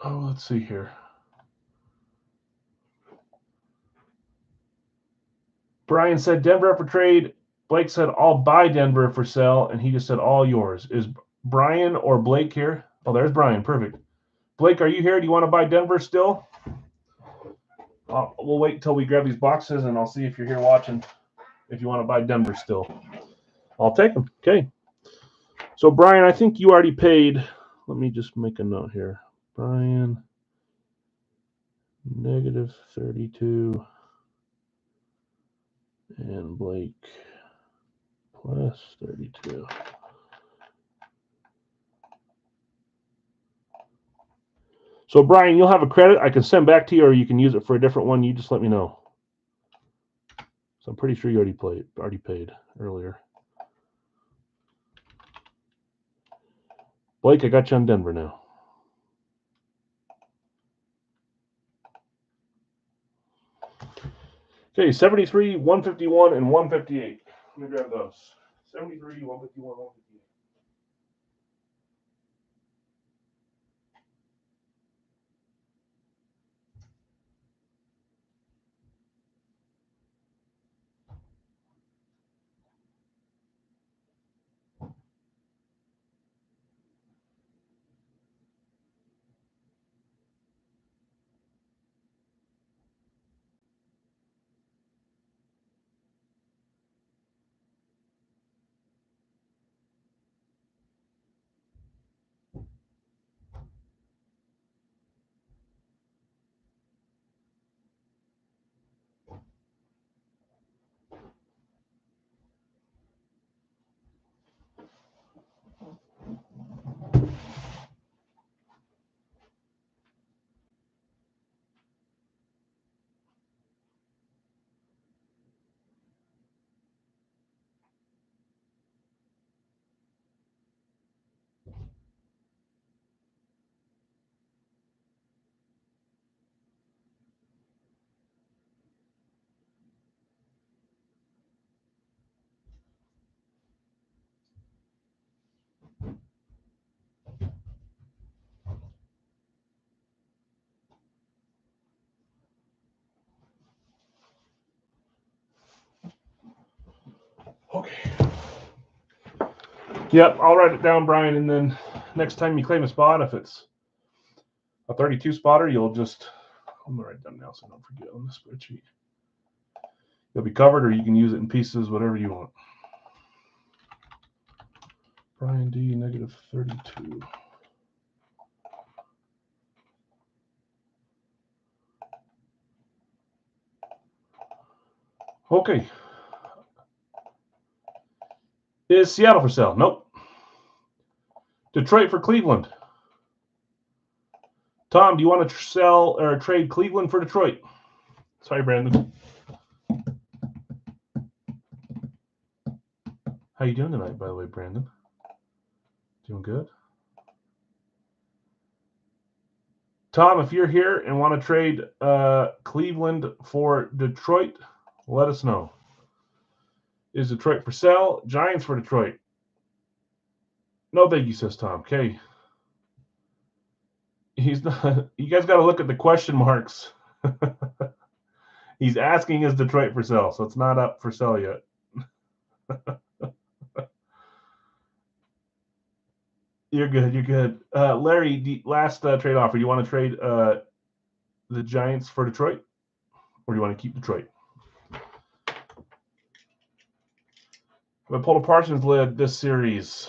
Oh, let's see here. Brian said Denver up for trade. Blake said I'll buy Denver for sale, and he just said all yours. Is Brian or Blake here? Oh, there's Brian. Perfect. Blake, are you here? Do you want to buy Denver still? We'll wait until we grab these boxes, and I'll see if you're here watching. If you want to buy Denver still, I'll take them. Okay. So Brian, I think you already paid. Let me just make a note here. Brian, -32, and Blake +32. So Brian, you'll have a credit I can send back to you, or you can use it for a different one. You just let me know. So I'm pretty sure you already paid earlier. Blake, I got you on Denver now. Okay, 73, 151, and 158. Let me grab those. 73, 151, 158. Okay. Yep, I'll write it down, Brian, and then next time you claim a spot, if it's a 32 spotter, you'll just, I'm gonna write it down now so I don't forget on the spreadsheet. You'll be covered, or you can use it in pieces, whatever you want. Brian D, -32. Okay. Is Seattle for sale? Nope. Detroit for Cleveland. Tom, do you want to sell or trade Cleveland for Detroit? Sorry, Brandon. How you doing tonight, by the way, Brandon? Doing good? Tom, if you're here and want to trade Cleveland for Detroit, let us know. Is Detroit for sale? Giants for Detroit? No, thank you, says Tom. Okay. He's not. You guys got to look at the question marks. He's asking, is Detroit for sale? So it's not up for sale yet. You're good. You're good. Larry, the last trade offer. You want to trade the Giants for Detroit? Or do you want to keep Detroit? I pulled a Parsons lid this series.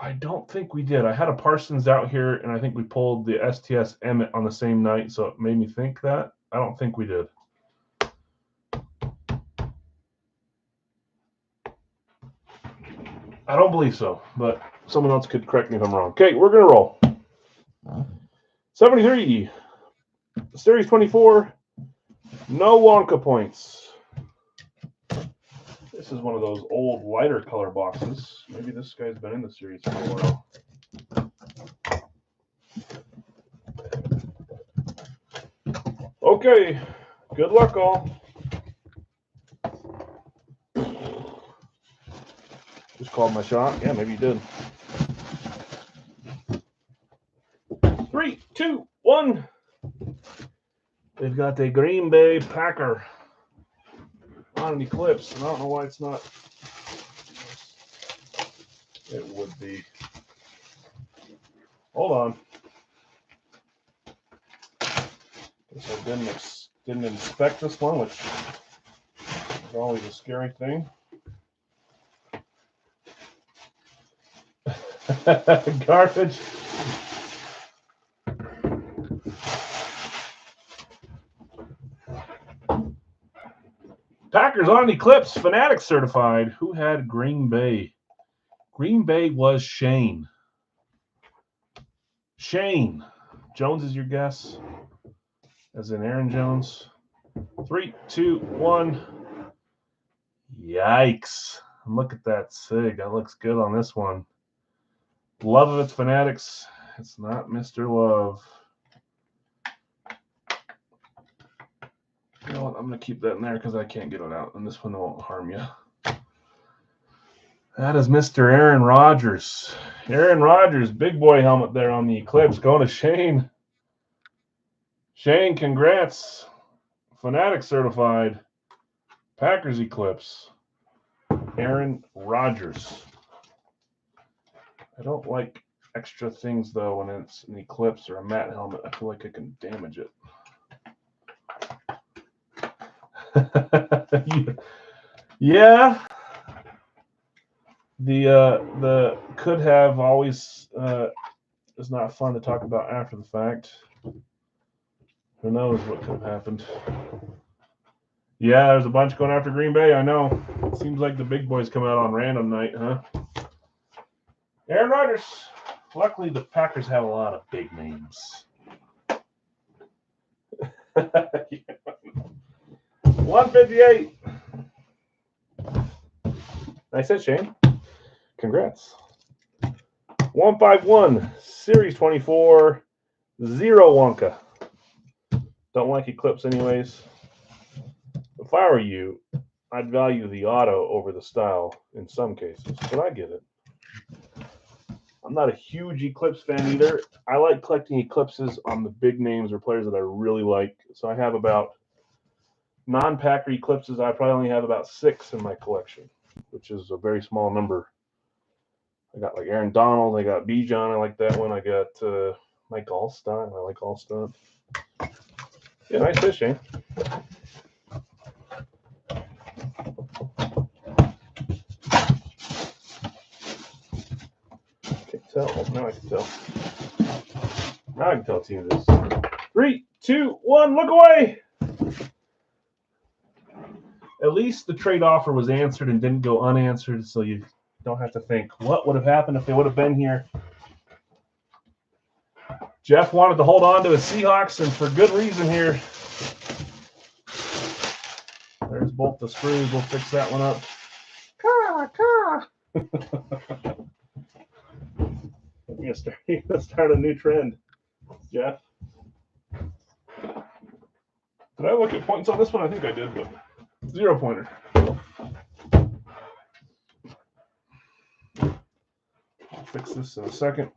I don't think we did. I had a Parsons out here, and I think we pulled the STS Emmett on the same night, so it made me think that. I don't think we did. I don't believe so, but someone else could correct me if I'm wrong. Okay, we're going to roll. 73, Series 24, no Wonka points. This is one of those old lighter color boxes. Maybe this guy's been in the series for a while. Okay, good luck all. Just called my shot. Yeah, maybe you did. 3, 2, 1. They've got the Green Bay Packer on an eclipse, and I don't know why it's not. It would be. Hold on. Guess I didn't inspect this one, which is always a scary thing. Garbage. Packers on eclipse, Fanatics certified. Who had Green Bay? Green Bay was Shane. Shane. Jones is your guess, as in Aaron Jones. 3, 2, 1. Yikes. Look at that SIG. That looks good on this one. Love of its Fanatics. It's not Mr. Love. You know what? I'm going to keep that in there because I can't get it out, and this one won't harm you. That is Mr. Aaron Rodgers. Aaron Rodgers, big boy helmet there on the Eclipse. Going to Shane. Shane, congrats. Fanatic certified. Packers Eclipse. Aaron Rodgers. I don't like extra things, though, when it's an Eclipse or a matte helmet. I feel like I can damage it. Yeah. The could have always is not fun to talk about after the fact. Who knows what could have happened? Yeah, there's a bunch going after Green Bay. I know. It seems like the big boys come out on random night, huh? Aaron Rodgers. Luckily, the Packers have a lot of big names. 158. Nice hit, Shane. Congrats. 151, Series 24, 0 Wonka. Don't like Eclipse anyways. If I were you, I'd value the auto over the style in some cases, but I get it. I'm not a huge Eclipse fan either. I like collecting Eclipses on the big names or players that I really like. So I have about non-Packer Eclipses. I probably only have about 6 in my collection, which is a very small number. I got like Aaron Donald. I got Bijan. I like that one. I got Mike Allstott. I like Allstott. Yeah, nice fish, Shane. Can't tell. Oh, now I can tell. Now I can tell what team it is. 3, 2, 1. Look away. At least the trade offer was answered and didn't go unanswered, so you don't have to think, what would have happened if they would have been here? Jeff wanted to hold on to his Seahawks, and for good reason here. There's both the screws. We'll fix that one up. You're going to start a new trend, Jeff. Did I look at points on this one? I think I did, but 0 pointer. I'll fix this in a second.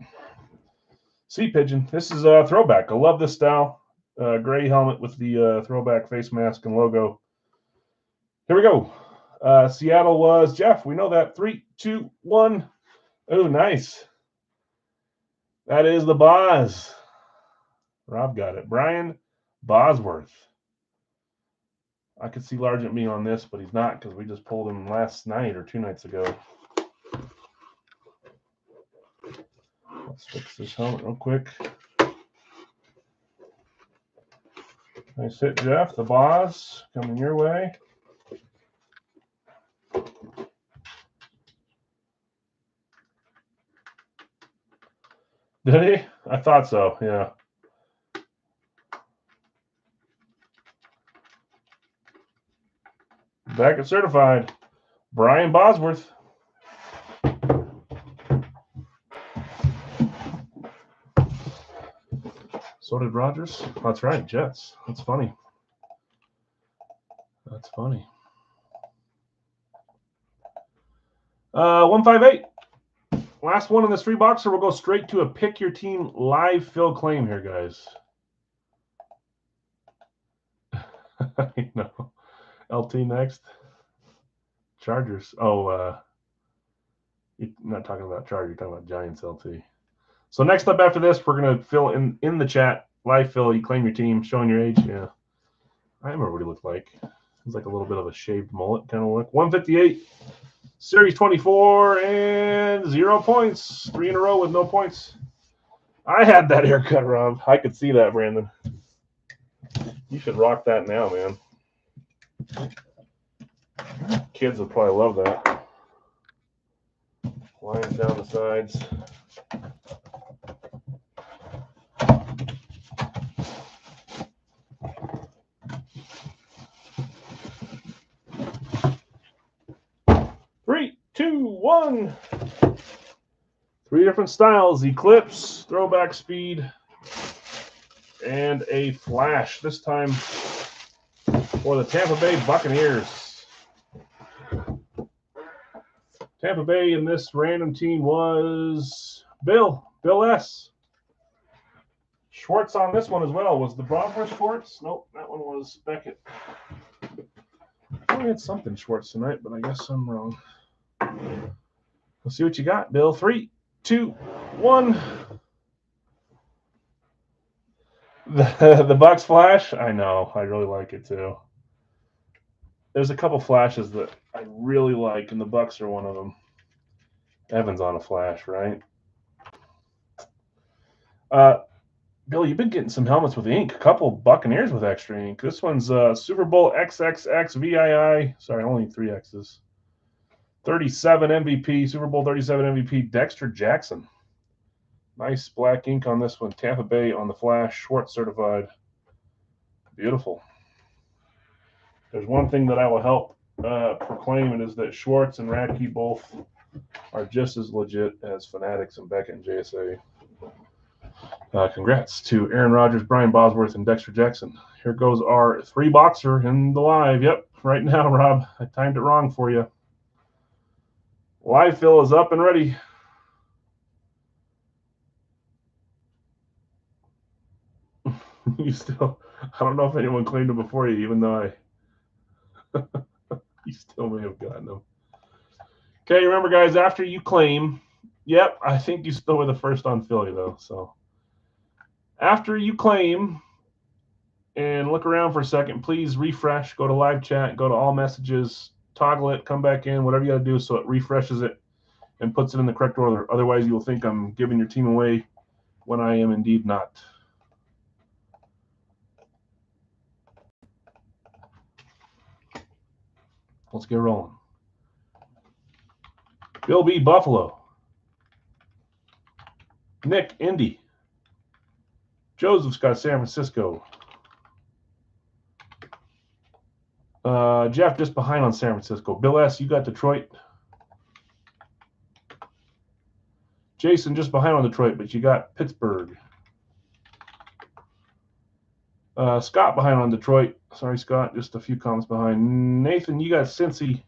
Sea Pigeon. This is a throwback. I love this style. Gray helmet with the throwback face mask and logo. Here we go. Seattle was Jeff. We know that. 3, 2, 1. Oh, nice. That is the Boz. Rob got it. Brian Bosworth. I could see Largent being on this, but he's not because we just pulled him last night or 2 nights ago. Let's fix this helmet real quick. Nice hit, Jeff. The Boz coming your way. Did he? I thought so, yeah. Back at certified. Brian Bosworth. So did Rodgers. That's right, Jets. That's funny. That's funny. 158. Last one in this free boxer. We'll go straight to a pick your team live fill claim here, guys. I know. LT next. Chargers. Oh, you're not talking about Chargers. You're talking about Giants LT. So next up after this, we're going to fill in the chat. Live fill. You claim your team. Showing your age. Yeah. I remember what he looked like. He's like a little bit of a shaved mullet kind of look. 158. Series 24 and 0 points. 3 in a row with no points. I had that haircut, Rob. I could see that, Brandon. You should rock that now, man. Kids would probably love that. Lines down the sides. Three, two, one. 3 different styles: Eclipse, Throwback Speed, and a Flash. This time for the Tampa Bay Buccaneers. Tampa Bay in this random team was Bill S. Schwartz on this one as well. Was the Bronco Schwartz? Nope, that one was Beckett. I had something Schwartz tonight, but I guess I'm wrong. We'll see what you got, Bill. 3, 2, 1. The Bucks Flash? I know. I really like it too. There's a couple flashes that I really like, and the Bucks are one of them. Evan's on a flash, right? Bill, you've been getting some helmets with ink. A couple Buccaneers with extra ink. This one's Super Bowl XXX VII. Sorry, only 3 X's. 37 MVP, Super Bowl 37 MVP, Dexter Jackson. Nice black ink on this one. Tampa Bay on the flash, Schwartz certified. Beautiful. There's one thing that I will help proclaim, and is that Schwartz and Radke both are just as legit as Fanatics and Beckett and JSA. Congrats to Aaron Rodgers, Brian Bosworth, and Dexter Jackson. Here goes our 3 boxer in the live. Yep, right now, Rob. I timed it wrong for you. Live fill is up and ready. You still, I don't know if anyone claimed him before you, even though you still may have gotten them. Okay, remember, guys, after you claim, yep, I think you still were the first on Philly, though. So after you claim and look around for a second, please refresh, go to live chat, go to all messages, toggle it, come back in, whatever you got to do so it refreshes it and puts it in the correct order. Otherwise, you will think I'm giving your team away when I am indeed not. Let's get rolling. Bill B, Buffalo. Nick, Indy. Joseph's got San Francisco. Jeff just behind on San Francisco. Bill S, you got Detroit. Jason just behind on Detroit, but you got Pittsburgh. Scott behind on Detroit. Sorry, Scott, just a few comments behind. Nathan, you got Cincy.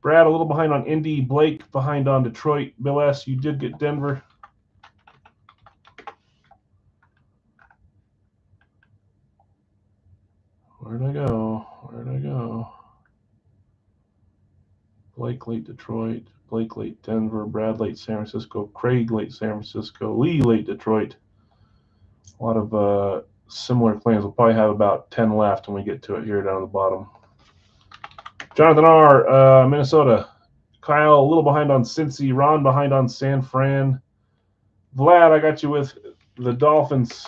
Brad, a little behind on Indy. Blake behind on Detroit. Bill S, you did get Denver. Where'd I go? Where'd I go? Blake late Detroit. Blake late Denver. Brad late San Francisco. Craig late San Francisco. Lee late Detroit. A lot of similar claims. We'll probably have about 10 left when we get to it here down at the bottom. Jonathan R, Minnesota. Kyle, a little behind on Cincy. Ron behind on San Fran. Vlad, I got you with the Dolphins.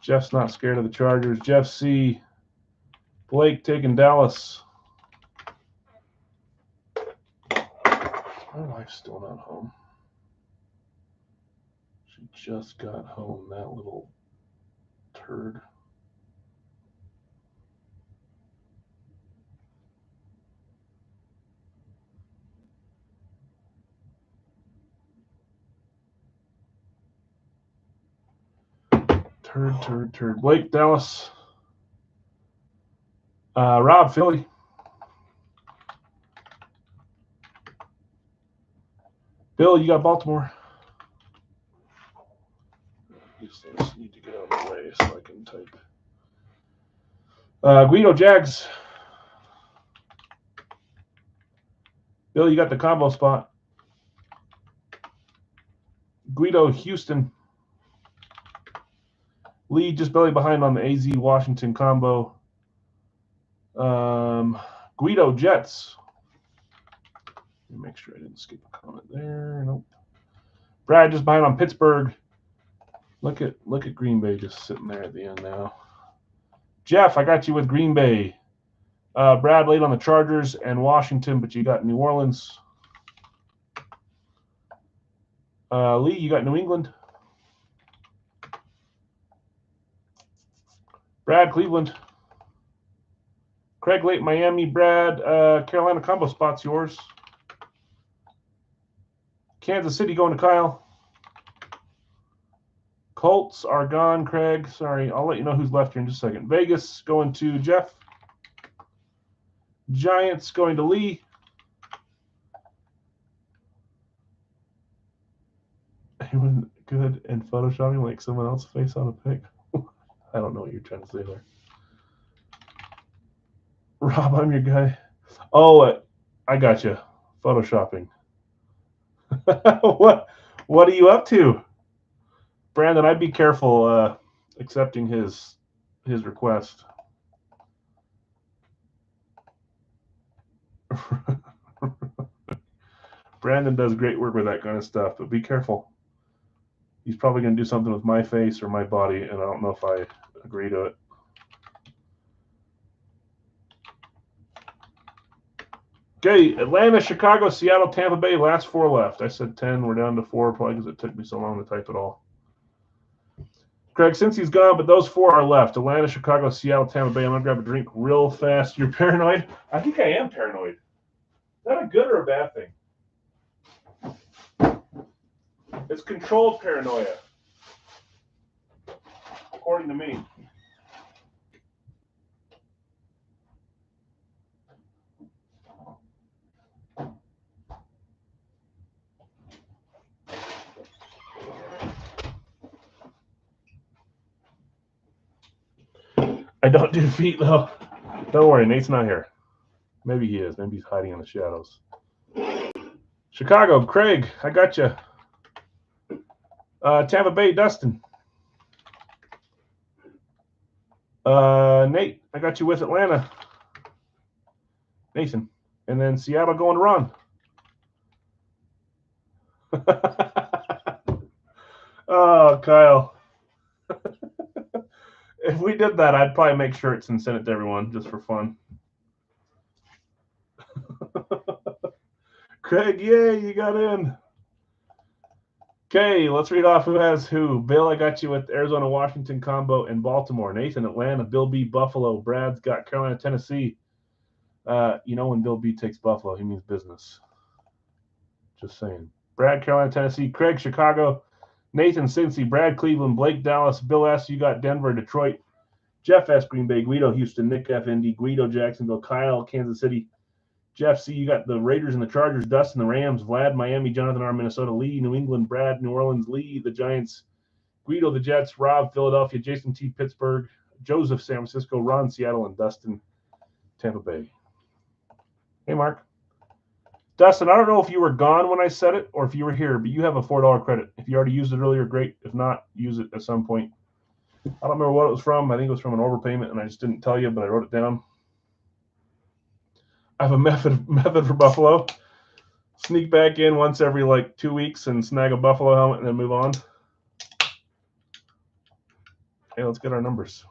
Jeff's not scared of the Chargers. Jeff C. Blake taking Dallas. My wife's still not home. She just got home, that little turd. Turd. Blake, Dallas. Rob, Philly. Bill, you got Baltimore. These things need to get out of the way so I can type. Guido, Jags. Bill, you got the combo spot. Guido, Houston. Lee just barely behind on the AZ Washington combo. Guido, Jets. Let me make sure I didn't skip a comment there. Nope. Brad just behind on Pittsburgh. Look at Green Bay just sitting there at the end now. Jeff, I got you with Green Bay. Brad late on the Chargers and Washington, but you got New Orleans. Lee, you got New England. Brad, Cleveland. Craig late Miami. Brad, Carolina combo spot's yours. Kansas City going to Kyle. Colts are gone, Craig. Sorry, I'll let you know who's left here in just a second. Vegas going to Jeff. Giants going to Lee. Anyone good in photoshopping like someone else's face on a pic? I don't know what you're trying to say there. Rob, I'm your guy. Oh, I got you. Photoshopping. What are you up to? Brandon, I'd be careful accepting his request. Brandon does great work with that kind of stuff, but be careful. He's probably going to do something with my face or my body, and I don't know if I agree to it. Okay, Atlanta, Chicago, Seattle, Tampa Bay, last 4 left. I said 10. We're down to 4, probably because it took me so long to type it all. Craig, since he's gone, but those 4 are left. Atlanta, Chicago, Seattle, Tampa Bay. I'm going to grab a drink real fast. You're paranoid? I think I am paranoid. Is that a good or a bad thing? It's controlled paranoia, according to me. I don't do feet, though. Don't worry, Nate's not here. Maybe he is. Maybe he's hiding in the shadows. Chicago, Craig, I got you. Tampa Bay, Dustin. Nate, I got you with Atlanta. Nathan. And then Seattle going to Ron. Oh, Kyle. If we did that, I'd probably make shirts and send it to everyone just for fun. Craig, yay, you got in. Okay, let's read off who has who. Bill, I got you with Arizona, Washington combo in Baltimore. Nathan, Atlanta. Bill B, Buffalo. Brad's got Carolina, Tennessee. When Bill B takes Buffalo, he means business. Just saying. Brad, Carolina, Tennessee. Craig, Chicago. Nathan, Cincy. Brad, Cleveland. Blake, Dallas. Bill S, you got Denver, Detroit. Jeff S, Green Bay. Guido, Houston. Nick F, Indy. Guido, Jacksonville. Kyle, Kansas City. Jeff C, you got the Raiders and the Chargers. Dustin, the Rams. Vlad, Miami. Jonathan R, Minnesota. Lee, New England. Brad, New Orleans. Lee, the Giants. Guido, the Jets. Rob, Philadelphia. Jason T, Pittsburgh. Joseph, San Francisco. Ron, Seattle. And Dustin, Tampa Bay. Hey, Mark. Dustin, I don't know if you were gone when I said it or if you were here, but you have a $4 credit. If you already used it earlier, great. If not, use it at some point. I don't remember what it was from. I think it was from an overpayment, and I just didn't tell you, but I wrote it down. I have a method for Buffalo. Sneak back in once every 2 weeks and snag a Buffalo helmet and then move on. Okay, let's get our numbers.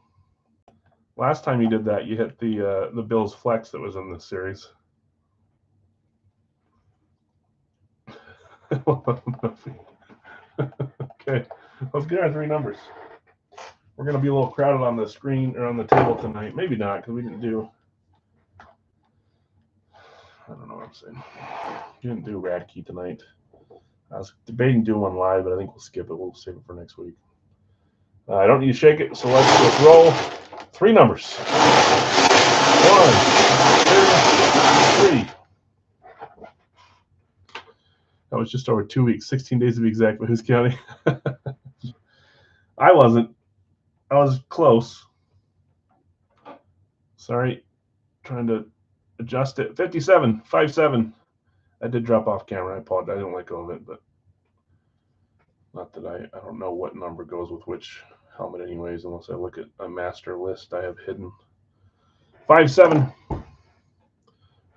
Last time you did that, you hit the Bills flex that was in this series. Okay, let's get our 3 numbers. We're going to be a little crowded on the screen or on the table tonight. Maybe not, because we didn't do. I don't know what I'm saying. We didn't do Radkey tonight. I was debating doing one live, but I think we'll skip it. We'll save it for next week. I don't need to shake it, so let's roll 3 numbers. 1, 2, 3. That was just over 2 weeks, 16 days to be exact, but who's counting? I wasn't. I was close. Sorry. Trying to adjust it. 57, 5-7. I did drop off camera. I apologize. I didn't let go of it, but not that I don't know what number goes with which helmet anyways, unless I look at a master list I have hidden. 5-7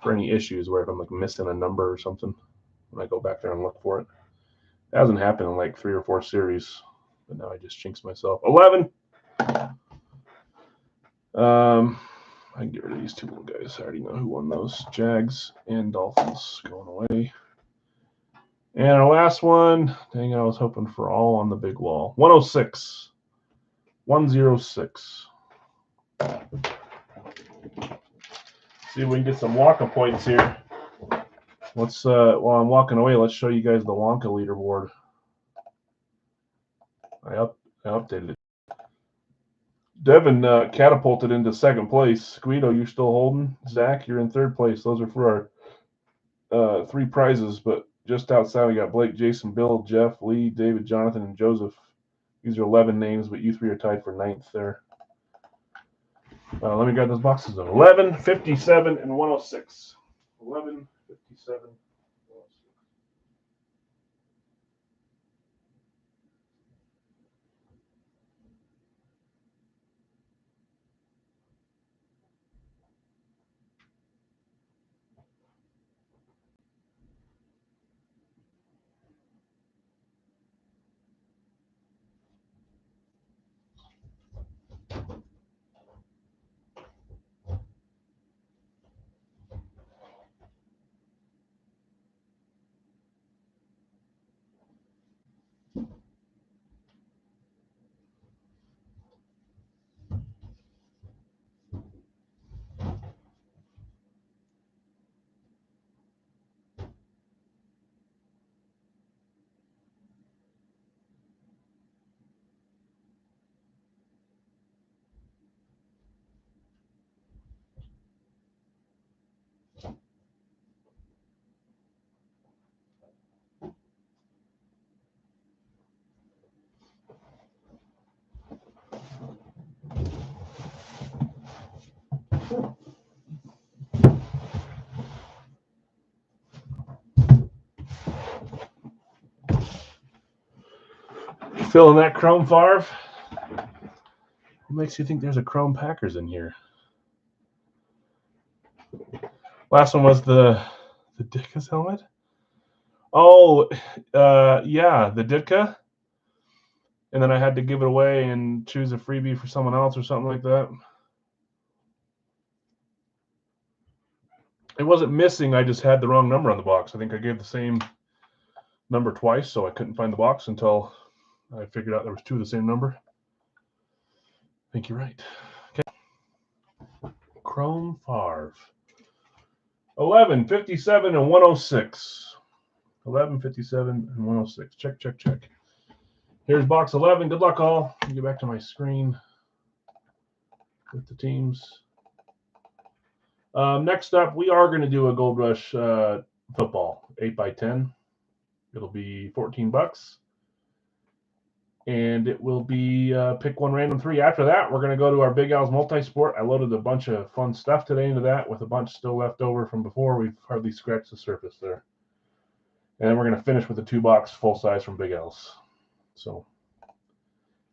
for any issues where if I'm missing a number or something, when I go back there and look for it. It hasn't happened in 3 or 4 series, but now I just jinxed myself. 11. I can get rid of these 2 little guys. I already know who won those. Jags and Dolphins going away. And our last one, dang it, I was hoping for all on the big wall. 106. 106. See if we can get some Wonka points here. Let's while I'm walking away, let's show you guys the Wonka leaderboard. I updated it. Devin catapulted into 2nd place. Guido, you're still holding. Zach, you're in 3rd place. Those are for our 3 prizes, but just outside we got Blake, Jason, Bill, Jeff, Lee, David, Jonathan, and Joseph. These are 11 names, but you 3 are tied for 9th there. Let me grab those boxes though. 11, 57, and 106. 11, 57, 106. Feeling that Chrome Favre? What makes you think there's a Chrome Packers in here? Last one was the Ditka's helmet. Oh, yeah, the Ditka. and then I had to give it away and choose a freebie for someone else or something like that. It wasn't missing. I just had the wrong number on the box. I think I gave the same number twice, so I couldn't find the box until I figured out there was two of the same number. I think you're right. Okay. Chrome Favre. 11, 57, and 106. 11, 57, and 106. Check, check, check. Here's box 11. Good luck, all. Let me get back to my screen with the teams. Next up, we are going to do a Gold Rush football, 8x10. It'll be $14. And it will be pick one random 3. After that, we're going to go to our Big Al's Multi-Sport. I loaded a bunch of fun stuff today into that with a bunch still left over from before. We've hardly scratched the surface there. And then we're going to finish with a 2-box full size from Big Al's. So,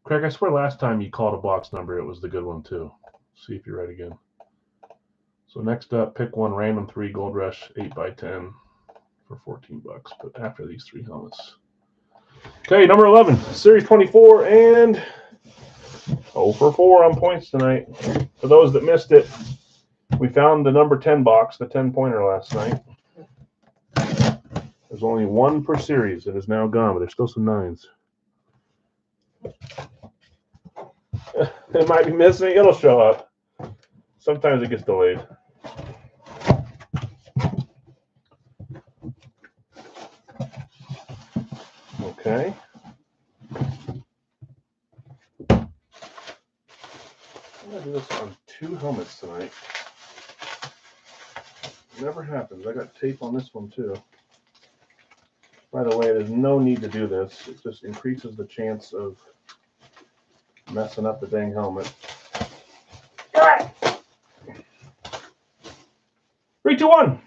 Craig, I swear last time you called a box number, it was the good one too. See if you're right again. So next up, pick one random 3 Gold Rush 8x10 for $14. But after these 3 helmets. Okay, number 11, Series 24, and 0 for 4 on points tonight. For those that missed it, we found the number 10 box, the 10-pointer last night. There's only 1 per series. It is now gone, but there's still some 9s. It might be missing. It'll show up. Sometimes it gets delayed. Okay. I'm going to do this on 2 helmets tonight. It never happens. I got tape on this one too. By the way, there's no need to do this. It just increases the chance of messing up the dang helmet. 3, 2, 1.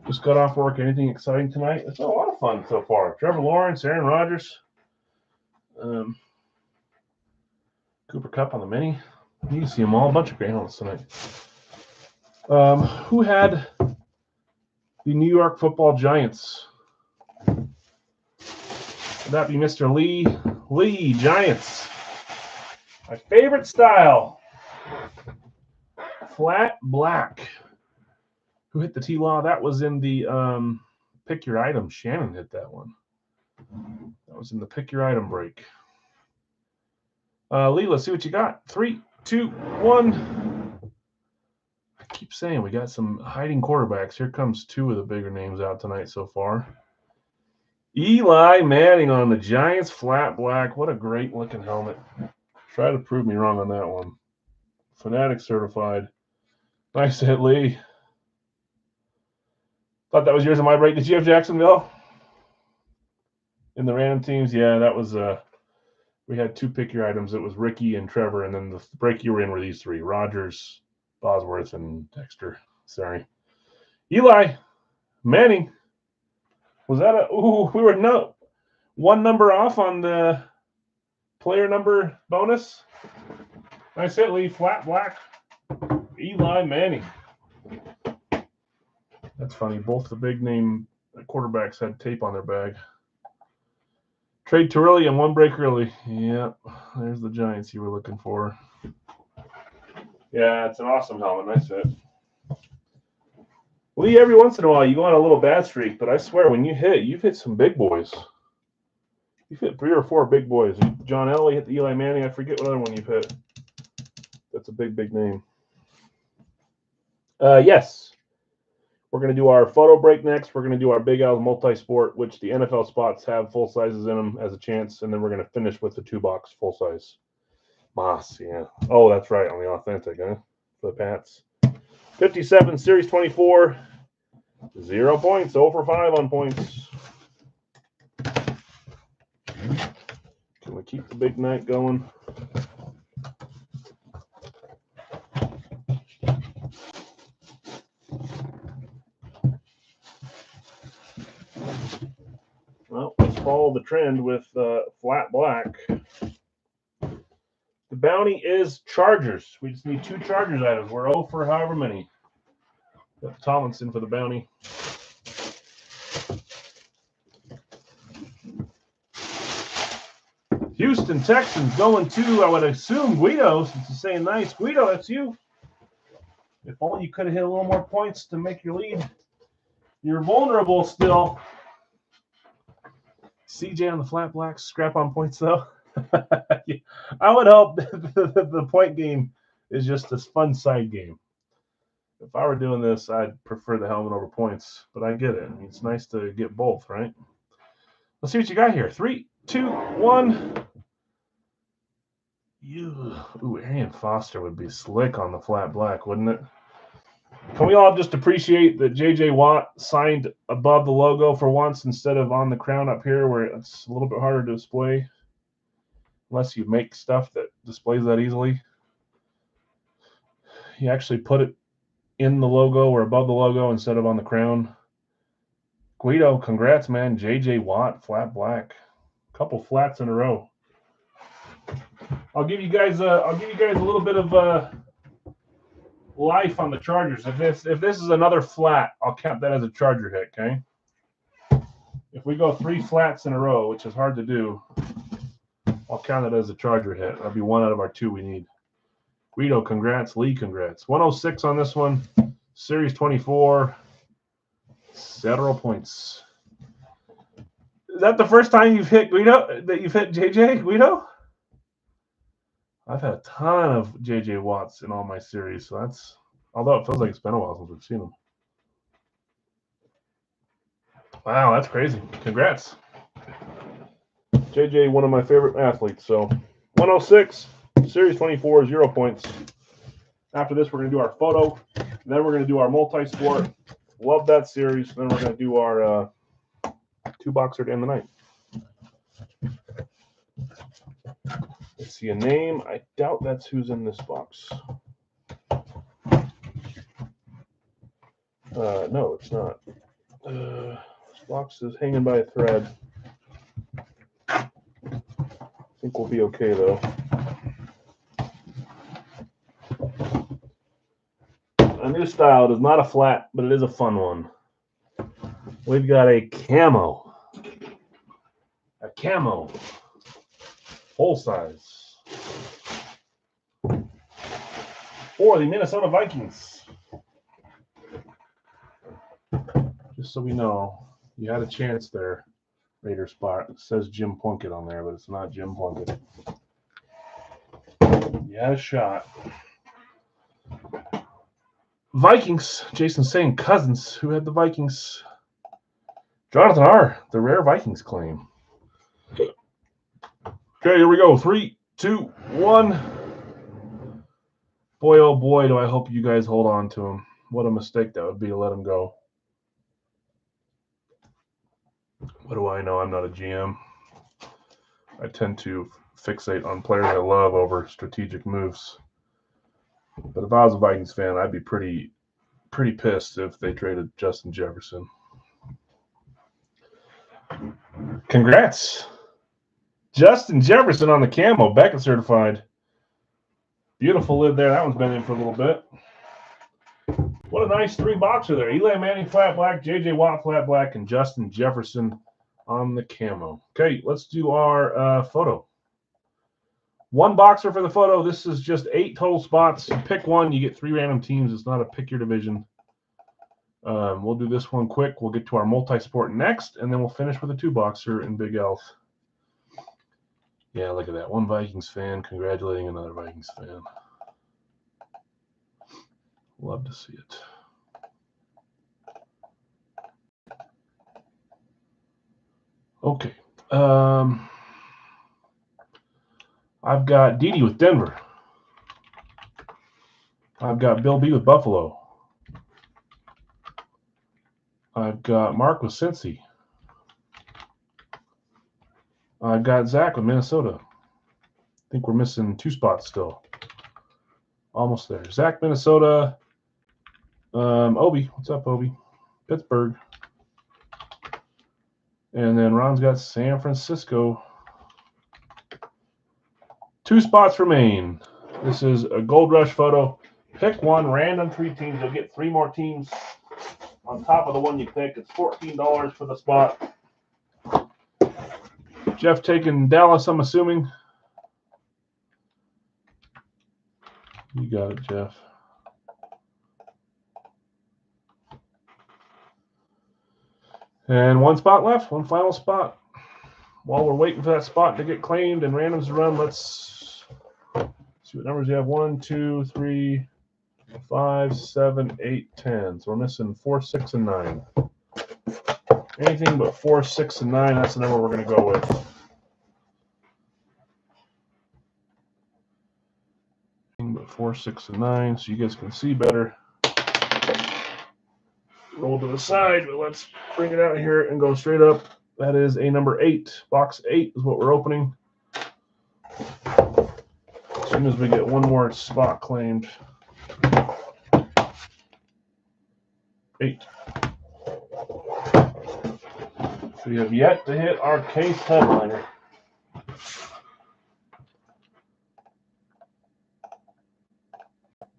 Just got off work. Anything exciting tonight? It's been a lot of fun so far. Trevor Lawrence, Aaron Rodgers, Cooper Kupp on the mini. You can see them all. A bunch of great helmets tonight. Who had the New York Football Giants? Would that be Mr. Lee? Lee, Giants. My favorite style. Flat black. Who hit the T-Law? That was in the pick your item. Shannon hit that one. That was in the pick your item break. Lee, let's see what you got. 3, 2, 1. I keep saying we got some hiding quarterbacks. Here comes 2 of the bigger names out tonight so far. Eli Manning on the Giants, flat black. What a great looking helmet. Try to prove me wrong on that one. Fanatic certified. Nice hit, Lee. Thought that was yours on my break. Did you have Jacksonville? In the random teams? Yeah, that was we had 2 pick your items. It was Ricky and Trevor, and then the break you were in were these 3. Rodgers, Bosworth, and Dexter. Sorry. Eli Manning. Was that a we were 1 number off on the player number bonus? Nice hit, Lee. Flat black. Eli Manning. That's funny. Both the big name quarterbacks had tape on their bag. Trade too early and 1 break early. Yep. There's the Giants you were looking for. Yeah, it's an awesome helmet. Nice hit. Lee, every once in a while you go on a little bad streak, but I swear when you hit, you've hit some big boys. You've hit 3 or 4 big boys. John Elway hit the Eli Manning. I forget what other one you've hit. That's a big, big name. Yes. We're going to do our photo break next. We're going to do our Big Al's Multi-Sport, which the NFL spots have full sizes in them as a chance. And then we're going to finish with the 2-box full size. Moss, yeah. Oh, that's right, on the authentic, huh? For the Pats. 57, Series 24. 0 points. 0 for 5 on points. Can we keep the big night going? Well, let's follow the trend with flat black. The bounty is Chargers. We just need 2 Chargers items. We're 0 for however many. Got Tomlinson for the bounty. Houston Texans going to, I would assume, Guido, since he's saying nice. Guido, that's you. If only you could have hit a little more points to make your lead. You're vulnerable still. CJ on the flat blacks, scrap on points, though. I would hope the point game is just a fun side game. If I were doing this, I'd prefer the helmet over points, but I get it. I mean, it's nice to get both, right? Let's see what you got here. 3, 2, 1. Ooh, Arian Foster would be slick on the flat black, wouldn't it? Can we all just appreciate that J.J. Watt signed above the logo for once instead of on the crown up here where it's a little bit harder to display unless you make stuff that displays that easily? You actually put it in the logo or above the logo instead of on the crown. Guido, congrats, man. J.J. Watt, flat black. Couple flats in a row. I'll give you guys a little bit of life on the Chargers. If this is another flat, I'll count that as a Charger hit, okay? If we go 3 flats in a row, which is hard to do, I'll count it as a Charger hit. That'll be 1 out of our 2 we need. Guido, congrats. Lee, congrats. 106 on this one. Series 24. 0 points. Is that the first time you've hit Guido? That you've hit JJ Guido? I've had a ton of JJ Watts in all my series, so that's, although it feels like it's been a while since we've seen them. Wow, that's crazy. Congrats. JJ, one of my favorite athletes. So 106, Series 24, 0 points. After this, we're going to do our photo. Then we're going to do our multi-sport. Love that series. Then we're going to do our 2-boxer to end the night. Let's see a name. I doubt that's who's in this box. No, it's not. This box is hanging by a thread. I think we'll be okay, though. A new style. It is not a flat, but it is a fun one. We've got a camo. A camo. Full size. For the Minnesota Vikings. Just so we know, you had a chance there, Raider spot. It says Jim Plunkett on there, but it's not Jim Plunkett. You had a shot. Vikings. Jason saying Cousins. Who had the Vikings? Jonathan R. The rare Vikings claim. Okay, here we go. 3, 2, 1. Boy, oh boy, do I hope you guys hold on to him. What a mistake that would be to let him go. What do I know? I'm not a GM. I tend to fixate on players I love over strategic moves. But if I was a Vikings fan, I'd be pretty pissed if they traded Justin Jefferson. Congrats. Justin Jefferson on the camo, Beckett certified. Beautiful lid there. That one's been in for a little bit. What a nice 3-boxer there. Eli Manning flat black, J.J. Watt flat black, and Justin Jefferson on the camo. Okay, let's do our photo. 1 boxer for the photo. This is just 8 total spots. You pick one, you get 3 random teams. It's not a pick your division. We'll do this one quick. We'll get to our multi-sport next, and then we'll finish with a 2-boxer in Big Elf. Yeah, look at that. One Vikings fan congratulating another Vikings fan. Love to see it. Okay. I've got Dede with Denver. I've got Bill B with Buffalo. I've got Mark with Cincy. I've got Zach with Minnesota. I think we're missing 2 spots still. Almost there. Zach, Minnesota. Obi. What's up, Obi? Pittsburgh. And then Ron's got San Francisco. 2 spots remain. This is a Gold Rush photo. Pick one, random 3 teams. You'll get 3 more teams on top of the one you pick. It's $14 for the spot. Jeff taking Dallas, I'm assuming. You got it, Jeff. And one spot left, one final spot. While we're waiting for that spot to get claimed and randoms to run, let's see what numbers you have. 1, 2, 3, 5, 7, 8, 10. So we're missing 4, 6, and 9. Anything but 4, 6, and 9, that's the number we're going to go with. Anything but 4, 6, and 9, so you guys can see better. Roll to the side, but let's bring it out here and go straight up. That is a number 8. Box 8 is what we're opening. As soon as we get one more spot claimed. 8. We have yet to hit our case headliner.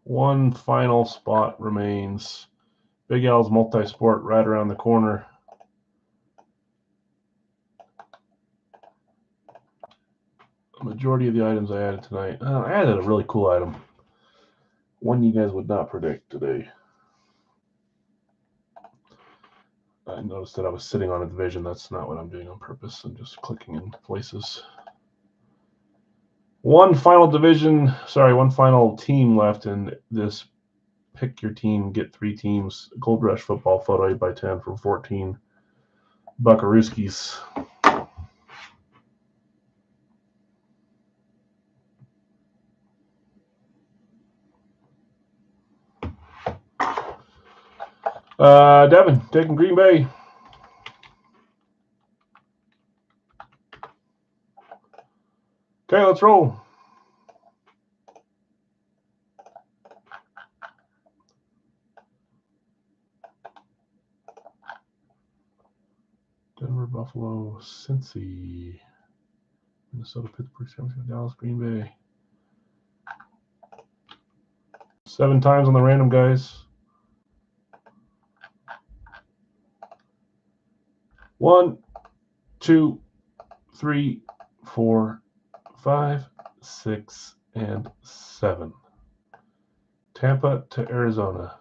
One final spot remains. Big Al's Multi-Sport right around the corner. The majority of the items I added tonight. I added a really cool item. One you guys would not predict today. I noticed that I was sitting on a division. That's not what I'm doing on purpose. I'm just clicking in places. One final team left in this pick your team, get 3 teams. Gold Rush football photo 8x10 for 14 Buckarooskies. Devin, taking Green Bay. Okay, let's roll. Denver, Buffalo, Cincy, Minnesota, Pittsburgh, San Francisco, Dallas, Green Bay. 7 times on the random, guys. 1, 2, 3, 4, 5, 6, and 7. Tampa to Arizona.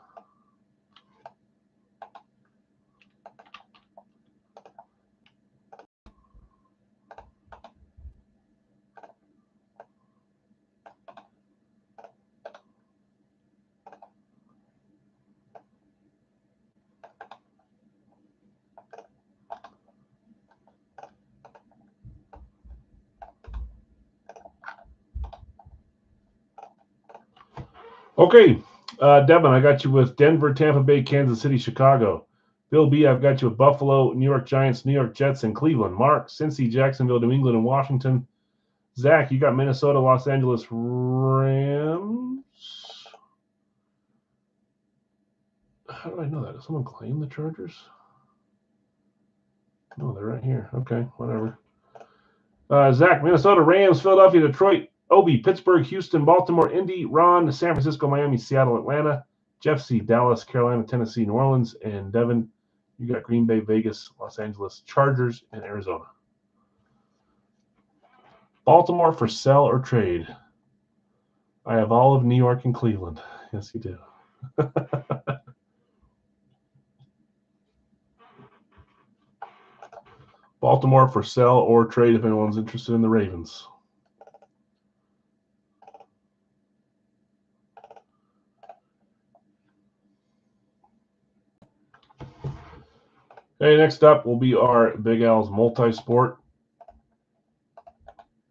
Okay, Devin, I got you with Denver, Tampa Bay, Kansas City, Chicago. Bill B, I've got you with Buffalo, New York Giants, New York Jets, and Cleveland. Mark, Cincy, Jacksonville, New England, and Washington. Zach, you got Minnesota, Los Angeles Rams. How did I know that? Did someone claim the Chargers? No, they're right here. Okay, whatever. Zach, Minnesota, Rams, Philadelphia, Detroit, Obi, Pittsburgh, Houston, Baltimore, Indy, Ron, San Francisco, Miami, Seattle, Atlanta, Jeff C, Dallas, Carolina, Tennessee, New Orleans, and Devin, you got Green Bay, Vegas, Los Angeles, Chargers, and Arizona. Baltimore for sell or trade. I have all of New York and Cleveland. Yes, you do. Baltimore for sell or trade if anyone's interested in the Ravens. Okay, next up will be our Big Al's Multi-Sport.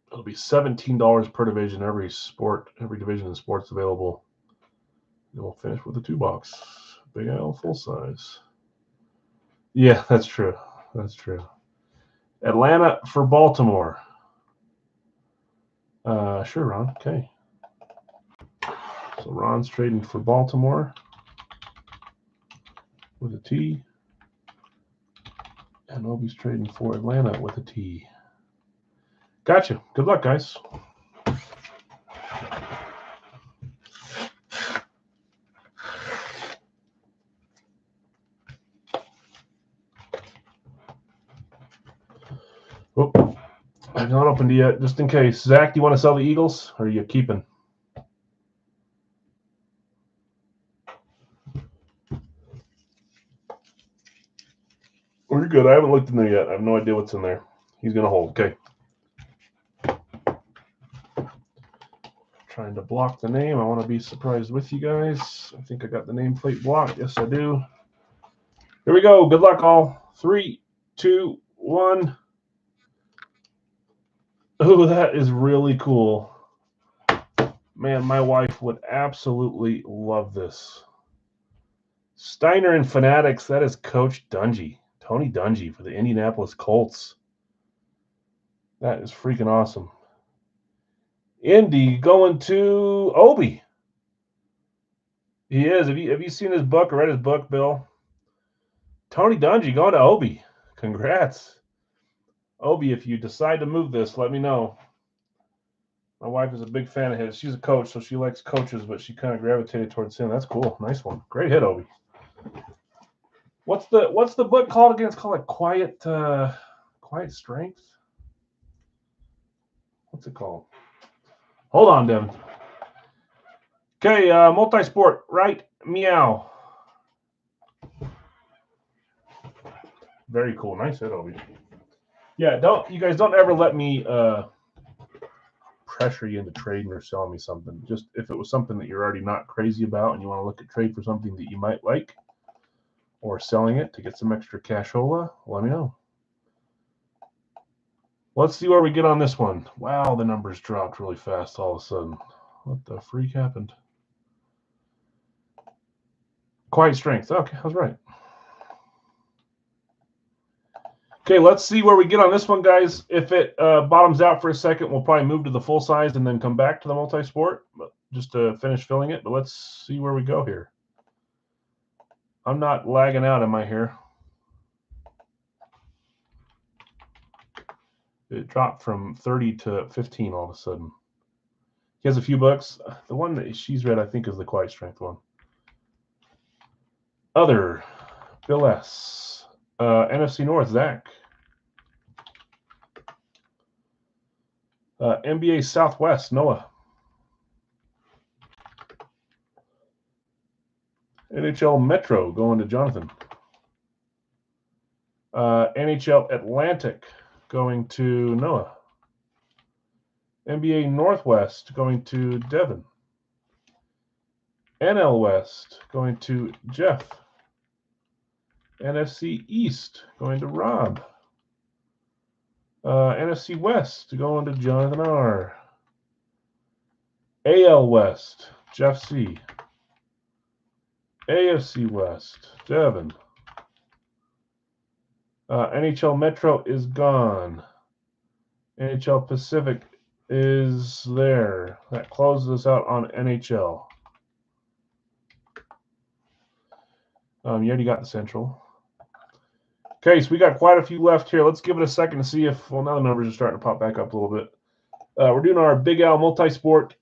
It'll be $17 per division. Every division in sports available. And we'll finish with a 2-box. Big Al full size. Yeah, that's true. That's true. Atlanta for Baltimore. Sure, Ron. Okay. So Ron's trading for Baltimore with a T. And Obi's trading for Atlanta with a T. Gotcha. Good luck, guys. Oh, I've not opened it yet, just in case. Zach, do you want to sell the Eagles, or are you keeping? We're good. I haven't looked in there yet. I have no idea what's in there. He's going to hold. Okay. Trying to block the name. I want to be surprised with you guys. I think I got the nameplate blocked. Yes, I do. Here we go. Good luck, all. 3, 2, 1. Oh, that is really cool. Man, my wife would absolutely love this. Steiner and Fanatics. That is Coach Dungy. Tony Dungy for the Indianapolis Colts. That is freaking awesome. Indy going to Obi. He is. Have you seen his book or read his book, Bill? Tony Dungy going to Obi. Congrats. Obi, if you decide to move this, let me know. My wife is a big fan of his. She's a coach, so she likes coaches, but she kind of gravitated towards him. That's cool. Nice one. Great hit, Obi. What's the book called again? It's called like Quiet Strength. What's it called? Hold on, Devin. Okay, multi-sport, right? Meow. Very cool. Nice hit, Obi. Yeah, you guys don't ever let me pressure you into trading or selling me something. Just if it was something that you're already not crazy about and you want to look at trade for something that you might like or selling it to get some extra cashola, let me know. Let's see where we get on this one. Wow, the numbers dropped really fast all of a sudden. What the freak happened? Quiet strength. Okay, I was right. Okay, let's see where we get on this one, guys. If it bottoms out for a second, we'll probably move to the full size and then come back to the multi-sport just to finish filling it. But let's see where we go here. I'm not lagging out, am I here? It dropped from 30 to 15 all of a sudden. He has a few books. The one that she's read, I think, is the Quiet Strength one. Other, Bill S. NFC North, Zach. NBA Southwest, Noah. NHL Metro going to Jonathan. NHL Atlantic going to Noah. NBA Northwest going to Devin. NL West going to Jeff. NFC East going to Rob. NFC West going to Jonathan R. AL West, Jeff C. AFC West, Devin. NHL Metro is gone. NHL Pacific is there. That closes us out on NHL. You already got the Central. Okay, so we got quite a few left here. Let's give it a second to see if, well, now the numbers are starting to pop back up a little bit. We're doing our Big Al multi-sport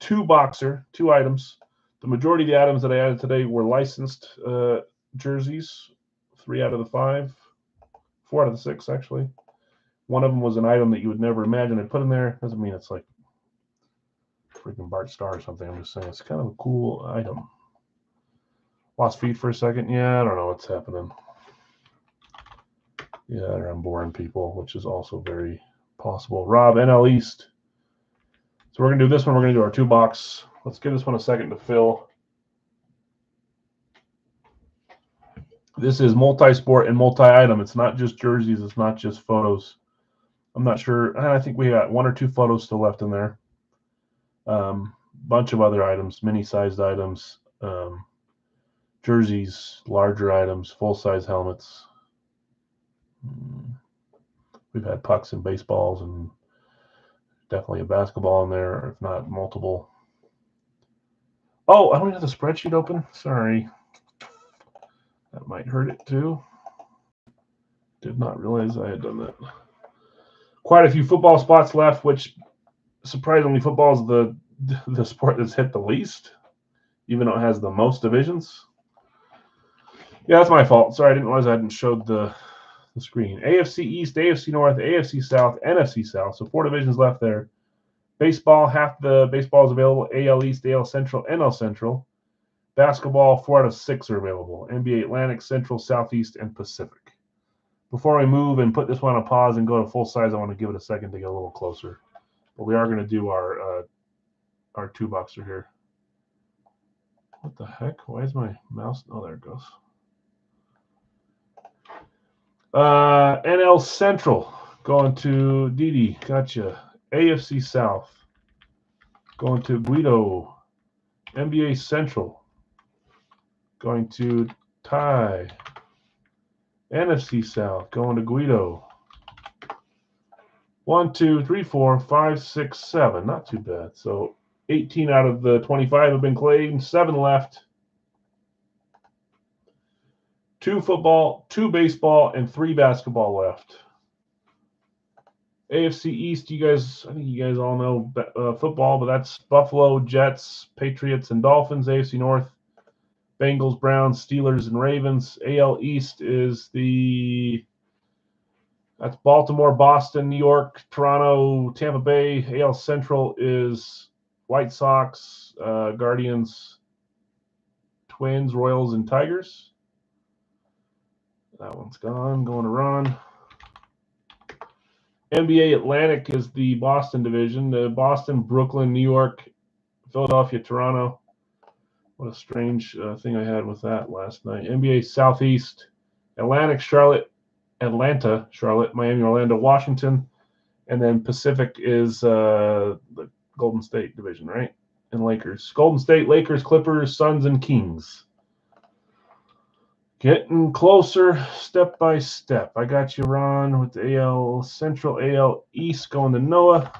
2-boxer, 2 items. The majority of the items that I added today were licensed jerseys, 3 out of the 5, 4 out of the 6, actually. One of them was an item that you would never imagine I'd put in there. Doesn't mean it's like freaking Bart Starr or something. I'm just saying it's kind of a cool item. Lost feed for a second. Yeah, I don't know what's happening. Yeah, I'm boring people, which is also very possible. Rob, NL East. So we're going to do this one. We're going to do our 2-box. Let's give this one a second to fill. This is multi-sport and multi-item. It's not just jerseys. It's not just photos. I'm not sure. I think we got 1 or 2 photos still left in there. Bunch of other items, mini-sized items, jerseys, larger items, full-size helmets. We've had pucks and baseballs and definitely a basketball in there, if not multiple. Oh, I don't have the spreadsheet open. Sorry. That might hurt it too. Did not realize I had done that. Quite a few football spots left, which surprisingly football is the sport that's hit the least, even though it has the most divisions. Yeah, that's my fault. Sorry, I didn't realize I hadn't showed the screen. AFC East, AFC North, AFC South, NFC South. So 4 divisions left there. Baseball, half the baseball is available. AL East, AL Central, NL Central. Basketball, 4 out of 6 are available. NBA Atlantic, Central, Southeast, and Pacific. Before I move and put this one on pause and go to full size, I want to give it a second to get a little closer. But we are going to do our 2-boxer here. What the heck? Why is my mouse? Oh, there it goes. NL Central going to Didi. Gotcha. AFC South going to Guido. NBA Central going to Ty. NFC South going to Guido. 1, 2, 3, 4, 5, 6, 7. Not too bad. So 18 out of the 25 have been claimed. 7 left. 2 football, 2 baseball, and 3 basketball left. AFC East, I think you guys all know football, but that's Buffalo, Jets, Patriots, and Dolphins. AFC North, Bengals, Browns, Steelers, and Ravens. AL East is that's Baltimore, Boston, New York, Toronto, Tampa Bay. AL Central is White Sox, Guardians, Twins, Royals, and Tigers. That one's gone. Going to Ron. NBA Atlantic is the Boston division. Boston, Brooklyn, New York, Philadelphia, Toronto. What a strange thing I had with that last night. NBA Southeast, Atlantic, Atlanta, Charlotte, Miami, Orlando, Washington. And then Pacific is the Golden State division, right? And Lakers. Golden State, Lakers, Clippers, Suns, and Kings. Getting closer step by step. I got you, Ron, with the AL Central, AL East going to Noah.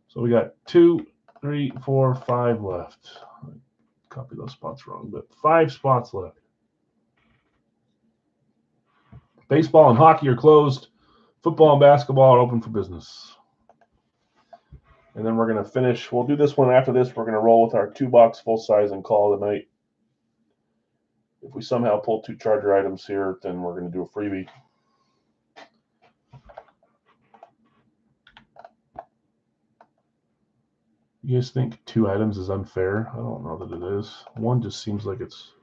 So we got 2, 3, 4, 5 left. I copied those spots wrong, but 5 spots left. Baseball and hockey are closed. Football and basketball are open for business. And then we're going to finish. We'll do this one after this. We're going to roll with our 2-box full size and call it a night. If we somehow pull 2 Charger items here, then we're going to do a freebie. You guys think 2 items is unfair? I don't know that it is. One just seems like it's...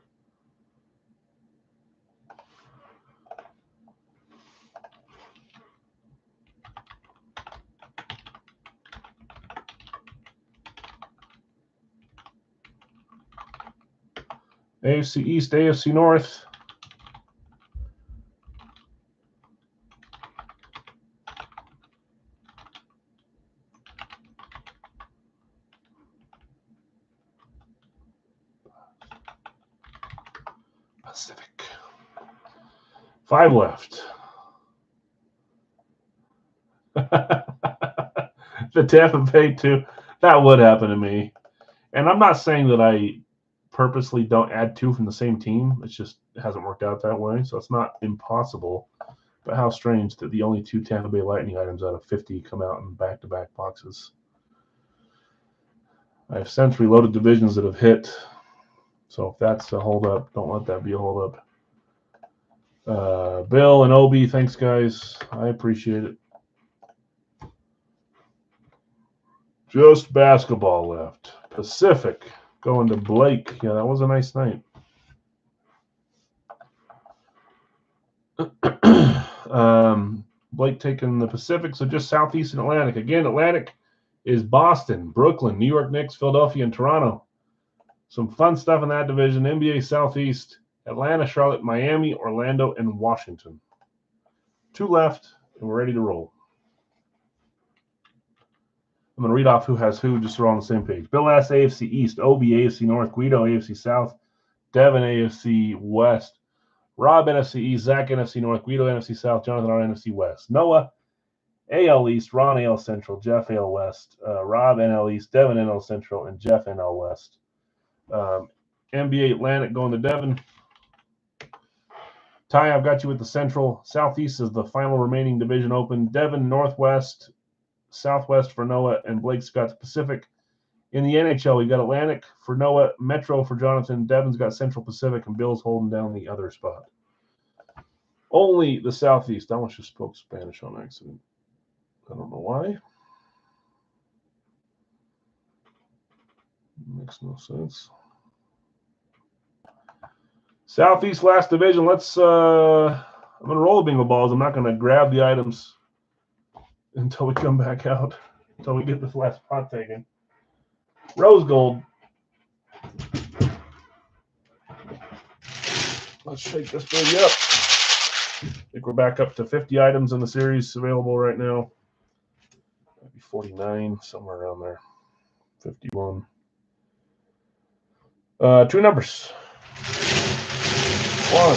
AFC East, AFC North. Pacific. 5 left. The Tampa Bay 2. That would happen to me. And I'm not saying that I purposely don't add 2 from the same team. It just hasn't worked out that way. So it's not impossible. But how strange that the only 2 Tampa Bay Lightning items out of 50 come out in back-to-back boxes. I have since reloaded divisions that have hit. So if that's a holdup, don't let that be a holdup. Bill and Obi, thanks, guys. I appreciate it. Just basketball left. Pacific going to Blake. Yeah, that was a nice night. Blake taking the Pacific, so just Southeast and Atlantic. Again, Atlantic is Boston, Brooklyn, New York Knicks, Philadelphia, and Toronto. Some fun stuff in that division. NBA Southeast, Atlanta, Charlotte, Miami, Orlando, and Washington. 2 left, and we're ready to roll. I'm going to read off who has who, just so we're on the same page. Bill S. AFC East, OB AFC North, Guido AFC South, Devin AFC West, Rob NFC East, Zach NFC North, Guido NFC South, Jonathan R NFC West, Noah AL East, Ron AL Central, Jeff AL West, Rob NL East, Devin NL Central, and Jeff NL West. NBA Atlantic going to Devin. Ty, I've got you with the Central. Southeast is the final remaining division open. Devin Northwest, Southwest for Noah, and Blake's got the Pacific. In the NHL, we've got Atlantic for Noah, Metro for Jonathan, Devin's got Central Pacific, and Bill's holding down the other spot. Only the Southeast. I almost just spoke Spanish on accident. I don't know why. Makes no sense. Southeast last division. Let's I'm going to roll the bingo balls. I'm not going to grab the items until we come back out, until we get this last pot taken. Rose gold. Let's shake this baby up. I think we're back up to 50 items in the series available right now. Maybe 49, somewhere around there. 51. Two numbers. 1,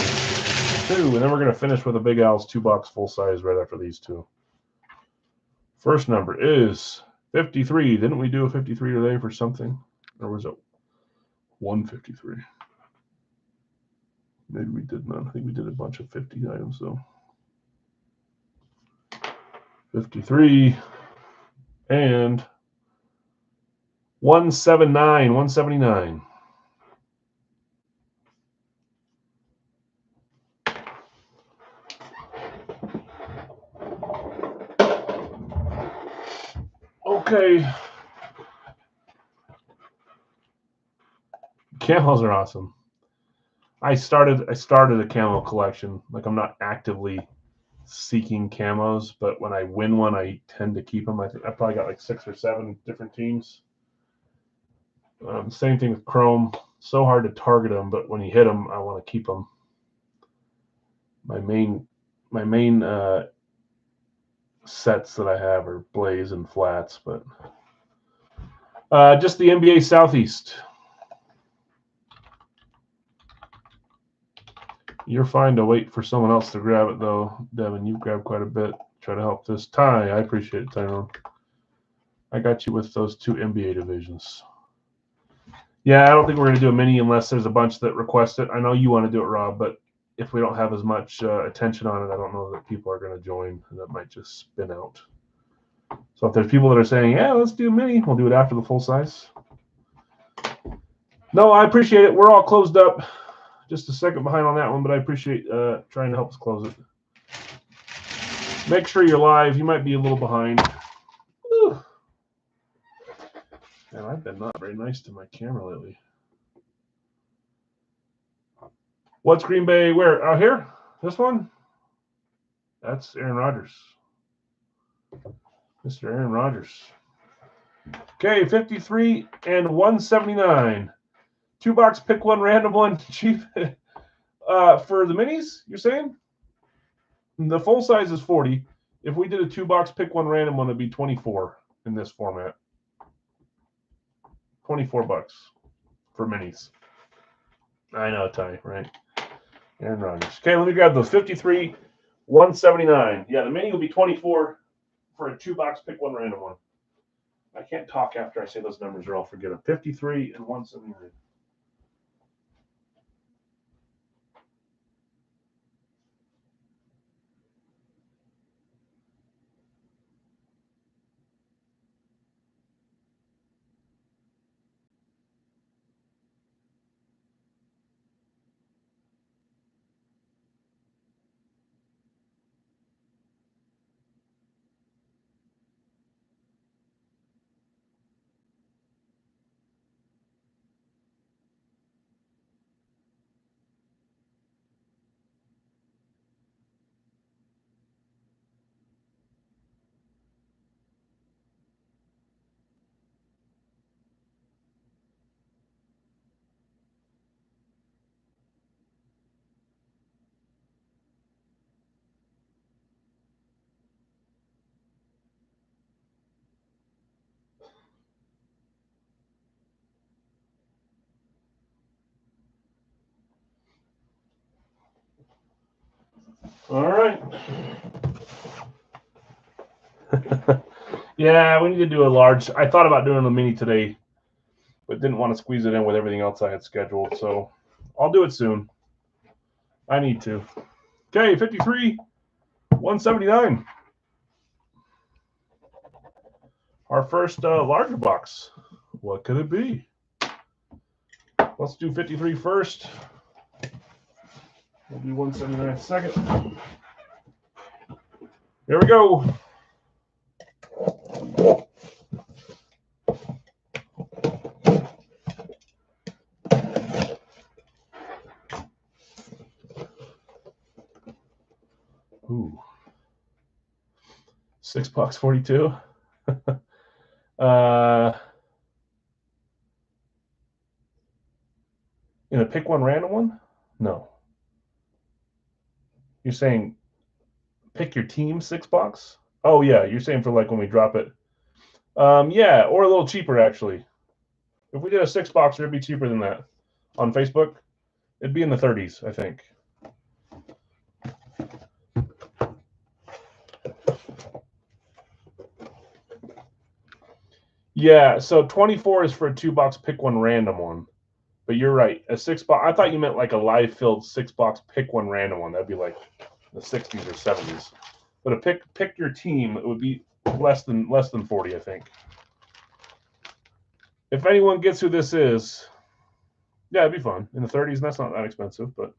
2, and then we're going to finish with a Big Al's 2-box full size right after these two. First number is 53. Didn't we do a 53 today for something? Or was it 153? Maybe we did not. I think we did a bunch of 50 items though. 53 and 179. 179. Okay. Camos are awesome. I started a camo collection. Like, I'm not actively seeking camos, but when I win one, I tend to keep them. I think I probably got like 6 or 7 different teams. Same thing with chrome. So hard to target them, but when you hit them, I want to keep them. My main sets that I have are blaze and flats, but just the NBA Southeast. You're fine to wait for someone else to grab it, though. Devin, you've grabbed quite a bit. Try to help this. Ty, I appreciate it, Tyrone. I got you with those 2 NBA divisions. Yeah, I don't think we're going to do a mini unless there's a bunch that request it. I know you want to do it, Rob, but if we don't have as much attention on it, I don't know that people are going to join, and that might just spin out. So if there's people that are saying, yeah, let's do a mini, we'll do it after the full size. No, I appreciate it. We're all closed up. Just a second behind on that one, but I appreciate trying to help us close it. Make sure you're live. You might be a little behind. Whew. Man, I've been not very nice to my camera lately. What's Green Bay? Where? Out here? This one? That's Aaron Rodgers. Mr. Aaron Rodgers. Okay, 53 and 179. 2-box, pick one, random one, cheap. For the minis, you're saying? The full size is 40. If we did a 2-box, pick one, random one, it'd be 24 in this format. 24 bucks for minis. I know, Ty, right? Aaron Rodgers. Okay, let me grab those. 53, 179. Yeah, the mini will be 24 for a 2-box, pick one, random one. I can't talk after I say those numbers or I'll forget them. 53 and 179. All right. Yeah, we need to do a large. I thought about doing a mini today, but didn't want to squeeze it in with everything else I had scheduled. So I'll do it soon. I need to. Okay, 53, 179. Our first larger box. What could it be? Let's do 53 first. We'll do 179 second. Here we go. Ooh. $6.42. In a pick one random one? No. You're saying pick your team $6? Oh yeah, you're saying for like when we drop it. Yeah, or a little cheaper actually. If we did a $6, it'd be cheaper than that. On Facebook, it'd be in the 30s, I think. Yeah, so 24 is for a $2 pick one random one. But you're right. A $6. I thought you meant like a live filled $6 pick one random one. That'd be like the 60s or 70s. But a pick your team, it would be less than 40, I think. If anyone gets who this is, yeah, it'd be fun. In the 30s, and that's not that expensive, but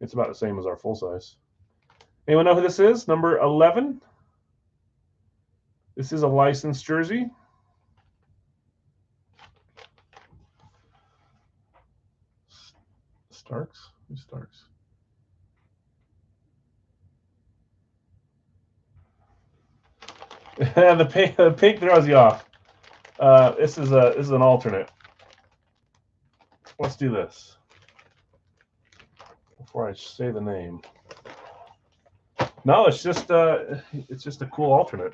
it's about the same as our full size. Anyone know who this is? Number 11. This is a licensed jersey. Starks? Who's Starks? the pink throws you off. This is an alternate. Let's do this before I say the name. No, it's just a cool alternate.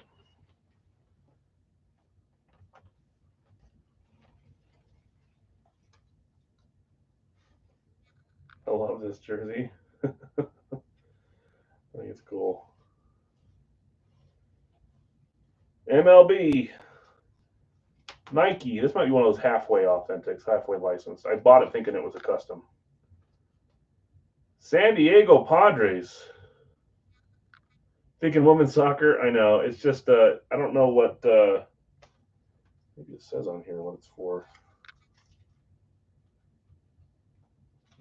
I love this jersey. I think it's cool. MLB. Nike. This might be one of those halfway authentics, halfway licensed. I bought it thinking it was a custom. San Diego Padres. Thinking women's soccer. I know. It's just I don't know what maybe it says on here what it's for.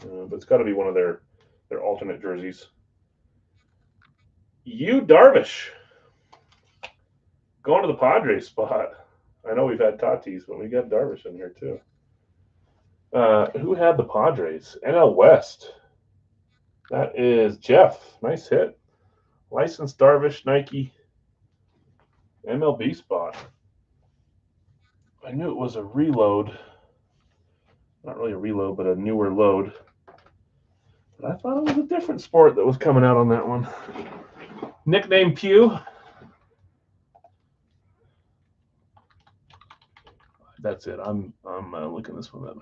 But it's got to be one of their alternate jerseys. Yu Darvish. Going to the Padres spot. I know we've had Tatis, but we got Darvish in here too. Who had the Padres? NL West. That is Jeff. Nice hit. Licensed Darvish, Nike. MLB spot. I knew it was a reload. Not really a reload, but a newer load. But I thought it was a different sport that was coming out on that one. Nickname Pew. That's it. I'm looking this one up.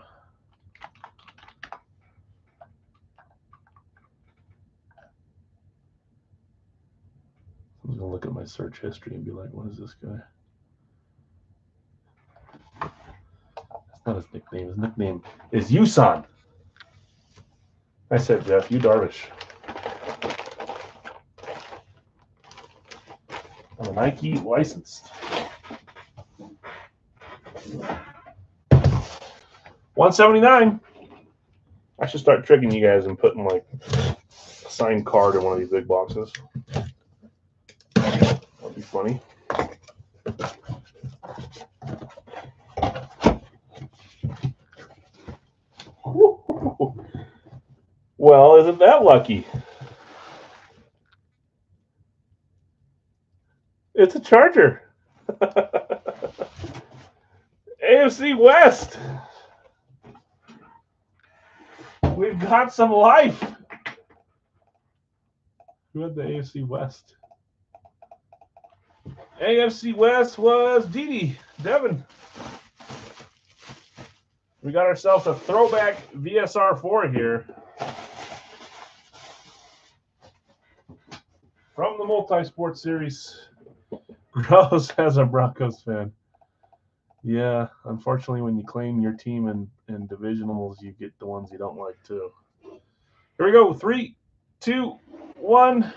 I'm gonna look at my search history and be like, "What is this guy?" That's not his nickname. His nickname is Yusan. I said, Jeff, Yu Darvish. I'm a Nike licensed. 179. I should start tricking you guys and putting like a signed card in one of these big boxes. That'd be funny. Well, isn't that lucky? It's a Charger. AFC West. We've got some life. Who had the AFC West? AFC West was Didi, Devin. We got ourselves a throwback VSR4 here. From the Multi-Sport Series. Gross as a Broncos fan. Yeah, unfortunately, when you claim your team in divisionals, you get the ones you don't like too. Here we go. 3, 2, 1.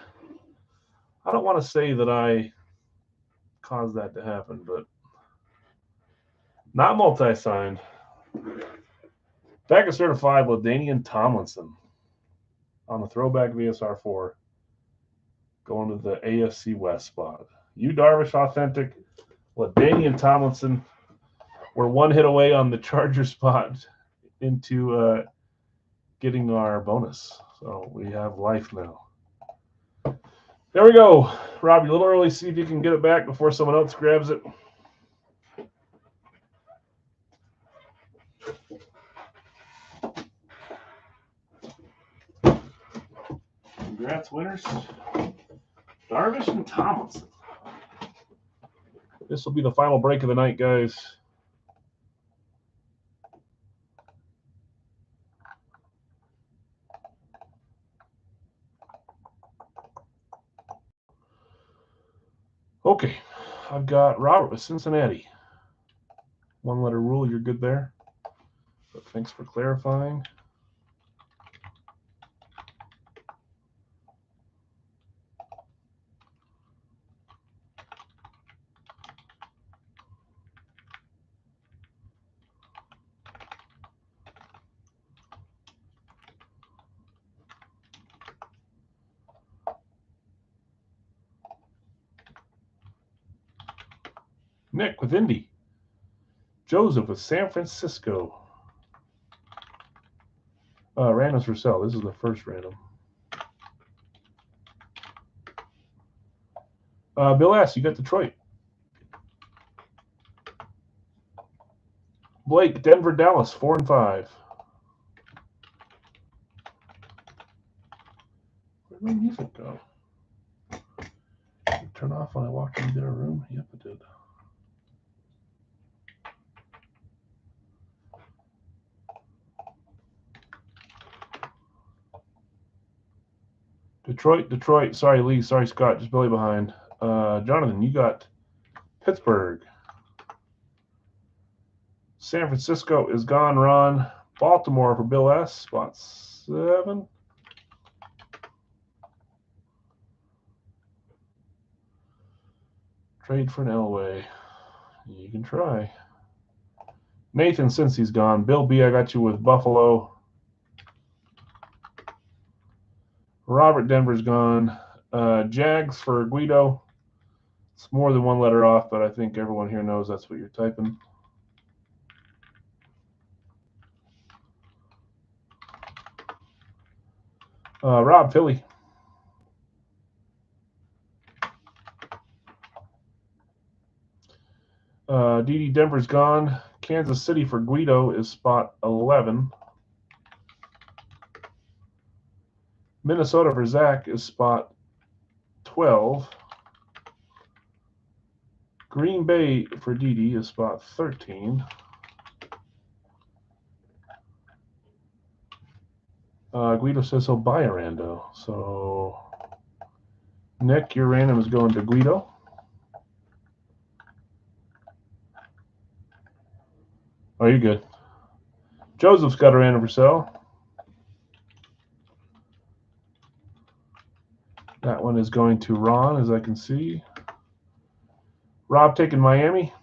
I don't want to say that I caused that to happen, but not multi-signed. Back of certified LaDainian Tomlinson on the throwback VSR4 going to the AFC West spot. Yu Darvish authentic, LaDainian Tomlinson. We're one hit away on the Charger spot into getting our bonus. So we have life now. There we go. Robbie, a little early. See if you can get it back before someone else grabs it. Congrats, winners. Darvish and Tomlinson. This will be the final break of the night, guys. Okay, I've got Robert with Cincinnati. One-letter rule, you're good there. But thanks for clarifying. Nick with Indy. Joseph with San Francisco. Randoms for sale. This is the first random. Bill S., you got Detroit. Blake, Denver, Dallas, 4 and 5. Where'd my music go? Did it turn off when I walked into their room? Yep, it did. Detroit. Sorry, Lee. Sorry, Scott. Just Billy behind. Jonathan, you got Pittsburgh. San Francisco is gone, Ron. Baltimore for Bill S. Spot 7. Trade for an Elway. You can try. Nathan, since he's gone. Bill B, I got you with Buffalo. Robert, Denver's gone. Jags for Guido. It's more than one letter off, but I think everyone here knows that's what you're typing. Rob, Philly. DD, Denver's gone. Kansas City for Guido is spot 11. Minnesota for Zach is spot 12. Green Bay for DD is spot 13. Guido says he'll buy a rando. So, Nick, your random is going to Guido. Oh, you're good. Joseph's got a random for sale. That one is going to Ron, as I can see. Rob taking Miami.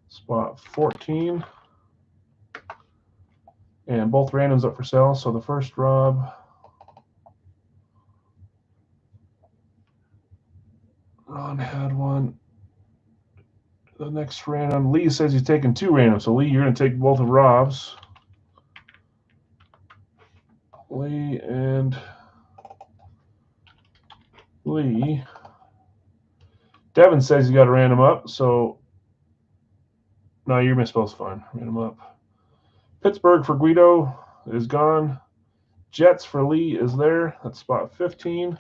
Spot 14. And both randoms up for sale. So the first Rob. Ron had one. The next random. Lee says he's taking 2 randoms. So Lee, you're going to take both of Rob's. Lee and Lee. Devin says he got a random up. So no, you're misspelled fine. Random up. Pittsburgh for Guido is gone. Jets for Lee is there. That's spot 15.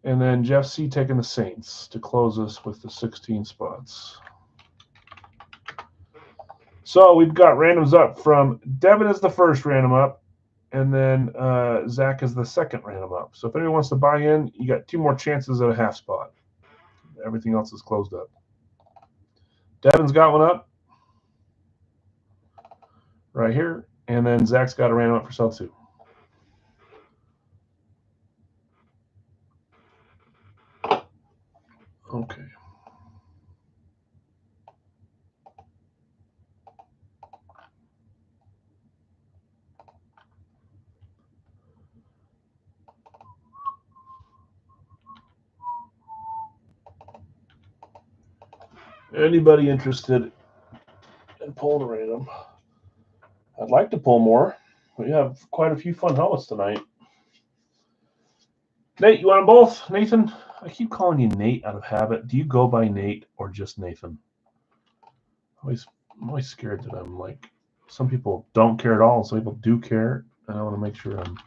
And then Jeff C taking the Saints to close us with the 16 spots. So we've got randoms up from Devin is the first random up, and then Zach is the second random up. So if anyone wants to buy in, you got 2 more chances at a half spot. Everything else is closed up. Devin's got one up right here, and then Zach's got a random up for sale too. Okay. Anybody interested in pulling a random? I'd like to pull more. We have quite a few fun helmets tonight. Nate, you want them both? Nathan? I keep calling you Nate out of habit. Do you go by Nate or just Nathan? I'm always scared that I'm like, some people don't care at all, and some people do care, and I want to make sure I'm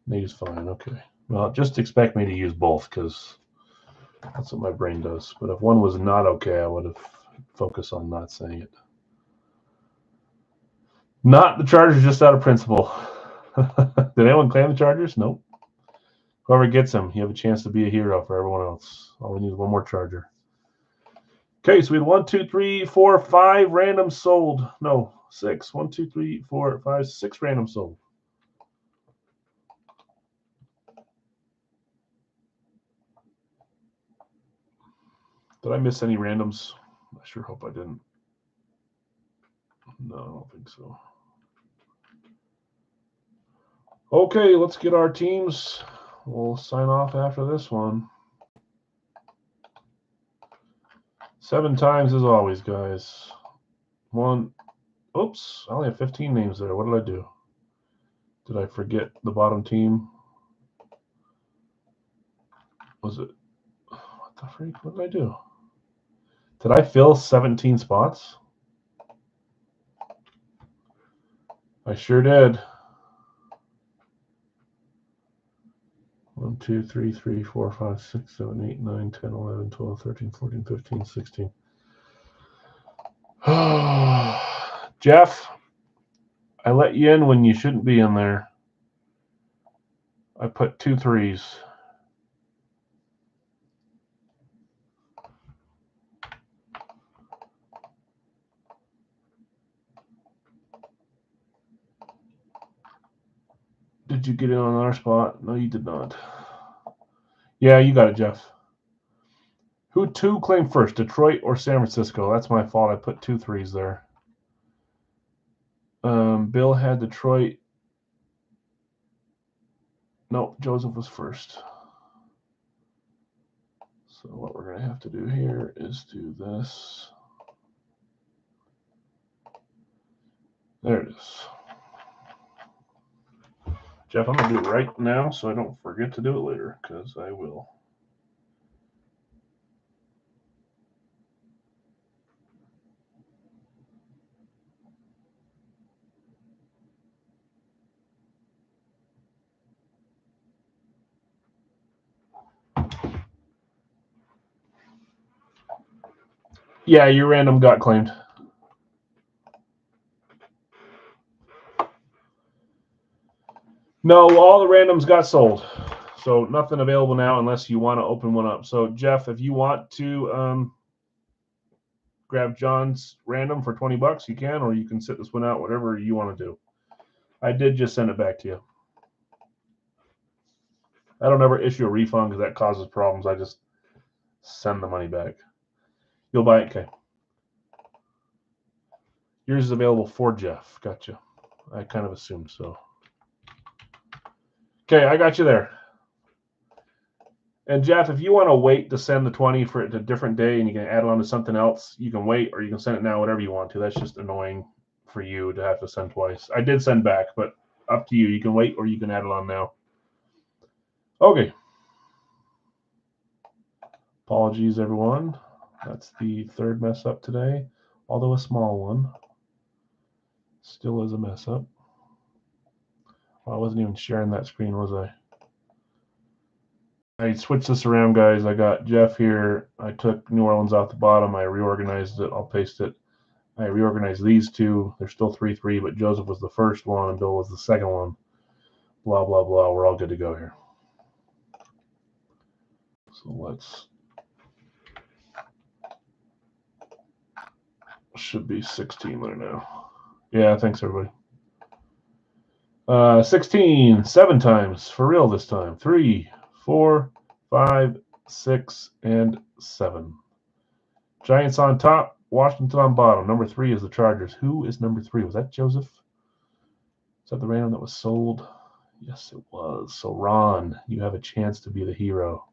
Nate is fine. Okay. Well, just expect me to use both because that's what my brain does. But if one was not okay, I would have focused on not saying it. Not the Chargers, just out of principle. Did anyone claim the Chargers? Nope. Whoever gets them, you have a chance to be a hero for everyone else. All we need is one more Charger. Okay, so we had 1, 2, 3, 4, 5 randoms sold. No, 6. 1, 2, 3, 4, 5, 6 randoms sold. Did I miss any randoms? I sure hope I didn't. No, I don't think so. Okay, let's get our teams. We'll sign off after this one. 7 times as always, guys. 1. Oops, I only have 15 names there. What did I do? Did I forget the bottom team? Was it? What the freak? What did I do? Did I fill 17 spots? I sure did. 1, 2, 3, 3, 4, 5, 6, 7, 8, 9, 10, 11, 12, 13, 14, 15, 16. Jeff, I let you in when you shouldn't be in there. I put 2 3s. Did you get in on our spot? No, you did not. Yeah, you got it, Jeff. Who 2 claimed first, Detroit or San Francisco? That's my fault. I put 2 3s there. Bill had Detroit. Nope, Joseph was first. So what we're going to have to do here is do this. There it is. Jeff, I'm going to do it right now so I don't forget to do it later, because I will. Yeah, your random got claimed. No, all the randoms got sold. So nothing available now unless you want to open one up. So, Jeff, if you want to grab John's random for $20, you can, or you can sit this one out, whatever you want to do. I did just send it back to you. I don't ever issue a refund because that causes problems. I just send the money back. You'll buy it? Okay. Yours is available for Jeff. Gotcha. I kind of assumed so. Okay, I got you there. And Jeff, if you want to wait to send the 20 for it a different day and you can add it on to something else, you can wait, or you can send it now, whatever you want to. That's just annoying for you to have to send twice. I did send back, but up to you. You can wait or you can add it on now. Okay. Apologies, everyone. That's the 3rd mess up today, although a small one. Still is a mess up. Well, I wasn't even sharing that screen, was I? I switched this around, guys. I got Jeff here. I took New Orleans off the bottom. I reorganized it. I'll paste it. I reorganized these 2. They're still 3-3, but Joseph was the first one and Bill was the second one. Blah, blah, blah. We're all good to go here. So let's... Should be 16 there now. Yeah, thanks, everybody. 16, 7 times. For real this time. 3, 4, 5, 6, and 7. Giants on top. Washington on bottom. Number 3 is the Chargers. Who is number 3? Was that Joseph? Is that the random that was sold? Yes, it was. So, Ron, you have a chance to be the hero,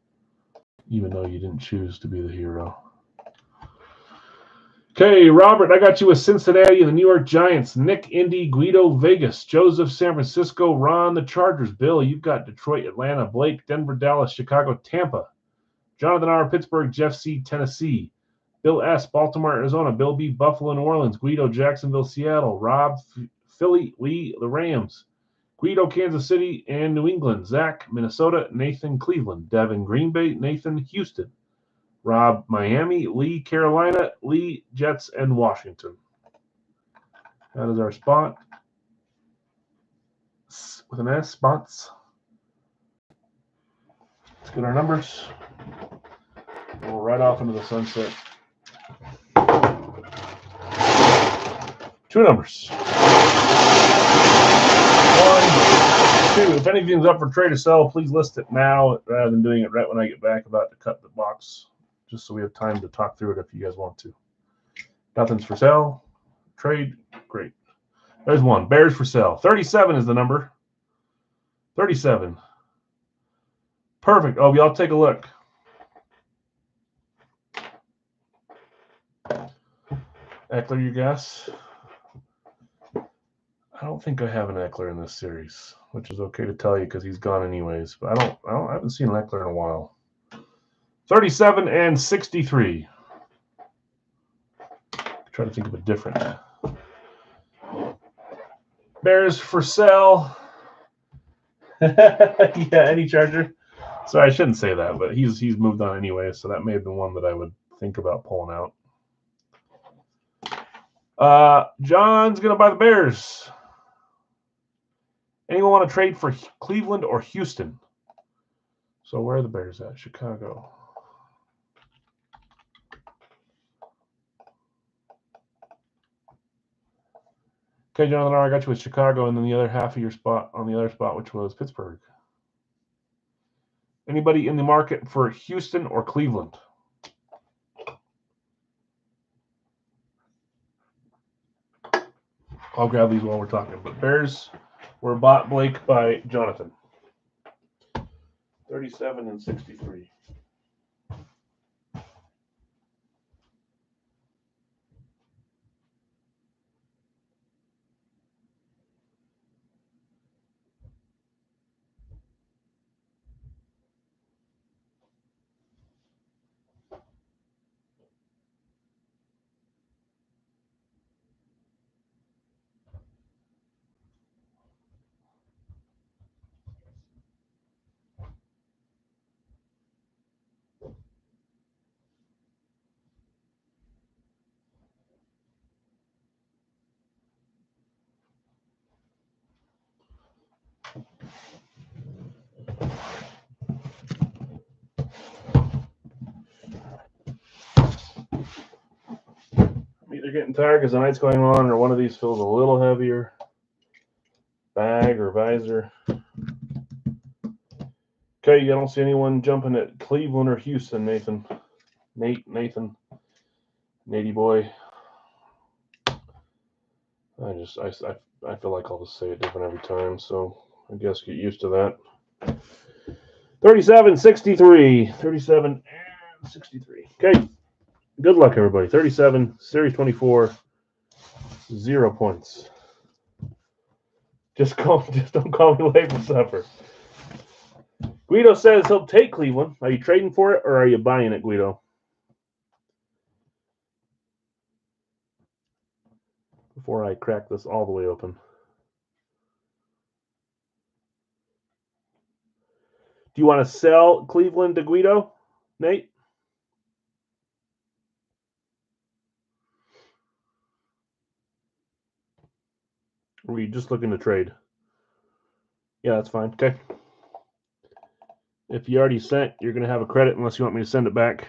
even though you didn't choose to be the hero. Okay, Robert, I got you with Cincinnati and the New York Giants. Nick, Indy, Guido, Vegas. Joseph, San Francisco. Ron, the Chargers. Bill, you've got Detroit, Atlanta. Blake, Denver, Dallas, Chicago, Tampa. Jonathan R., Pittsburgh. Jeff C., Tennessee. Bill S., Baltimore, Arizona. Bill B., Buffalo, New Orleans. Guido, Jacksonville, Seattle. Rob, Philly. Lee, the Rams. Guido, Kansas City, and New England. Zach, Minnesota. Nathan, Cleveland. Devin, Green Bay. Nathan, Houston. Rob, Miami. Lee, Carolina. Lee, Jets, and Washington. That is our spot. With an S, spots. Let's get our numbers. We'll right off into the sunset. 2 numbers. 1, 2. If anything's up for trade or sell, please list it now rather than doing it right when I get back about to cut the box, just so we have time to talk through it if you guys want to. Nothing's for sale. Trade, great. There's 1. Bears for sale. 37 is the number. 37. Perfect. Oh, y'all take a look. Eckler, you guess? I don't think I have an Eckler in this series, which is okay to tell you because he's gone anyways. But I haven't seen an Eckler in a while. 37 and 63. Try to think of a different. Bears for sale. Yeah, any Charger. Sorry, I shouldn't say that, but he's moved on anyway, so that may have been one that I would think about pulling out. John's gonna buy the Bears. Anyone want to trade for Cleveland or Houston? So where are the Bears at? Chicago. Okay, Jonathan, I got you with Chicago, and then the other half of your spot on the other spot, which was Pittsburgh. Anybody in the market for Houston or Cleveland? I'll grab these while we're talking. But Bears were bought, Blake, by Jonathan. 37 and 63. I'm either getting tired because the night's going on, or one of these feels a little heavier. Bag or visor. Okay, you don't see anyone jumping at Cleveland or Houston, Nathan. Nathan. Natey boy. I feel like I'll just say it different every time, so I guess get used to that. 37-63. 37 and 63. Okay. Good luck, everybody. 37, Series 24, 0 points. Just don't call me late for supper. Guido says he'll take Cleveland. Are you trading for it or are you buying it, Guido? Before I crack this all the way open. Do you want to sell Cleveland to Guido, Nate? Or are you just looking to trade? Yeah, that's fine. Okay. If you already sent, you're going to have a credit unless you want me to send it back.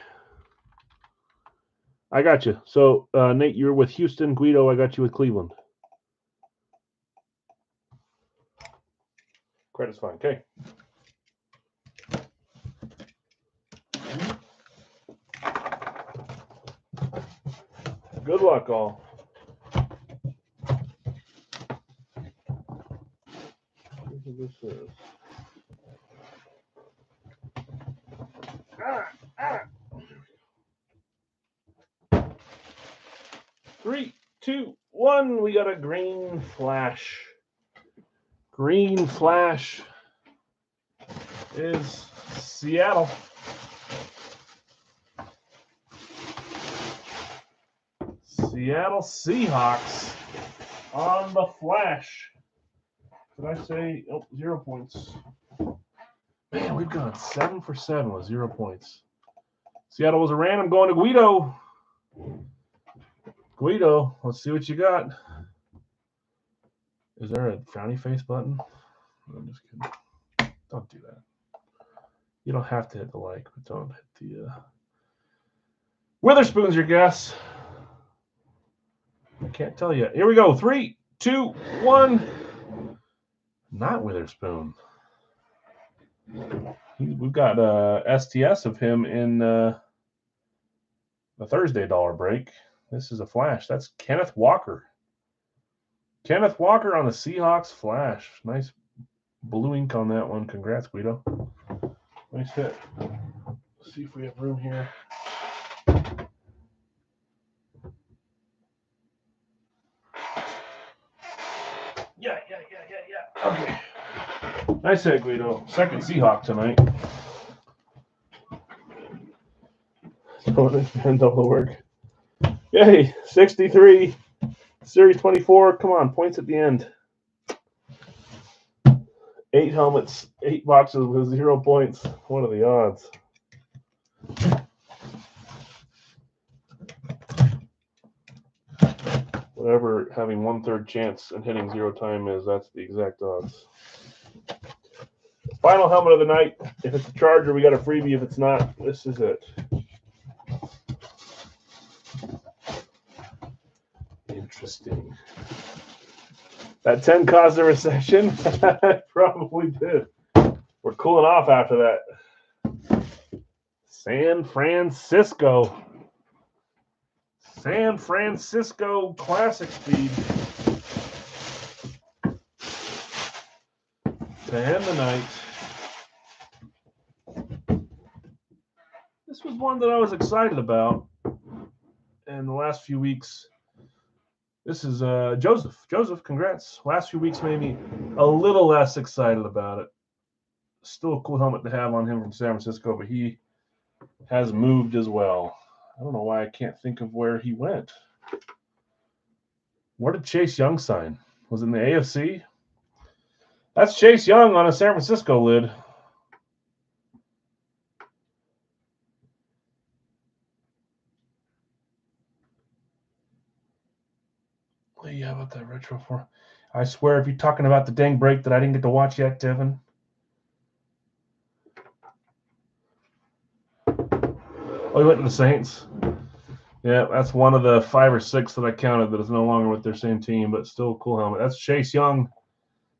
I got you. So, Nate, you're with Houston. Guido, I got you with Cleveland. Credit's fine. Okay. Good luck, all. This is. 2, 1. We got a green flash. Green flash is Seattle. Seattle Seahawks on the flash. Did I say 0 points? Man, we've gone 7 for 7 with 0 points. Seattle was a random going to Guido. Guido, let's see what you got. Is there a frowny face button? I'm just kidding. Don't do that. You don't have to hit the like, but don't hit the Witherspoon's your guess. I can't tell you. Here we go. 3, 2, 1. Not Witherspoon. We've got STS of him in the Thursday dollar break. This is a flash. That's Kenneth Walker. Kenneth Walker on the Seahawks flash. Nice blue ink on that one. Congrats, Guido. Nice hit. Let's see if we have room here. Yeah. Okay. Nice hit, Guido. Second Seahawk tonight. Double work. Yay, 63. Series 24. Come on, points at the end. 8 helmets, 8 boxes with 0 points. What are the odds? Whatever having 1/3 chance and hitting 0 time is, that's the exact odds. Final helmet of the night. If it's a Charger, we got a freebie. If it's not, this is it. Interesting. That 10 caused a recession? Probably did. We're cooling off after that. San Francisco. San Francisco Classic Speed. To end the night. This was one that I was excited about in the last few weeks. This is Joseph. Joseph, congrats. Last few weeks made me a little less excited about it. Still a cool helmet to have on him from San Francisco, but he has moved as well. I don't know why I can't think of where he went. Where did Chase Young sign? Was it in the AFC? That's Chase Young on a San Francisco lid. Yeah, about that retro for. I swear, if you're talking about the dang break that I didn't get to watch yet, Devin. Oh, he went to the Saints. Yeah, that's one of the 5 or 6 that I counted that is no longer with their same team, but still a cool helmet. That's Chase Young,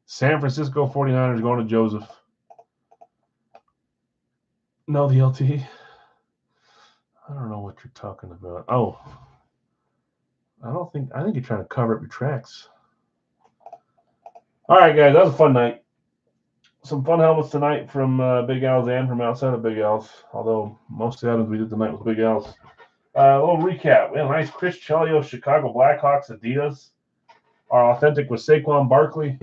San Francisco 49ers going to Joseph. No, the LT. I don't know what you're talking about. Oh. I think you're trying to cover up your tracks. All right, guys, that was a fun night. Some fun helmets tonight from Big Al's and from outside of Big Al's, although most of the items we did tonight was Big Al's. A little recap. We had a nice Chris Chelio Chicago Blackhawks Adidas. Our authentic was Saquon Barkley.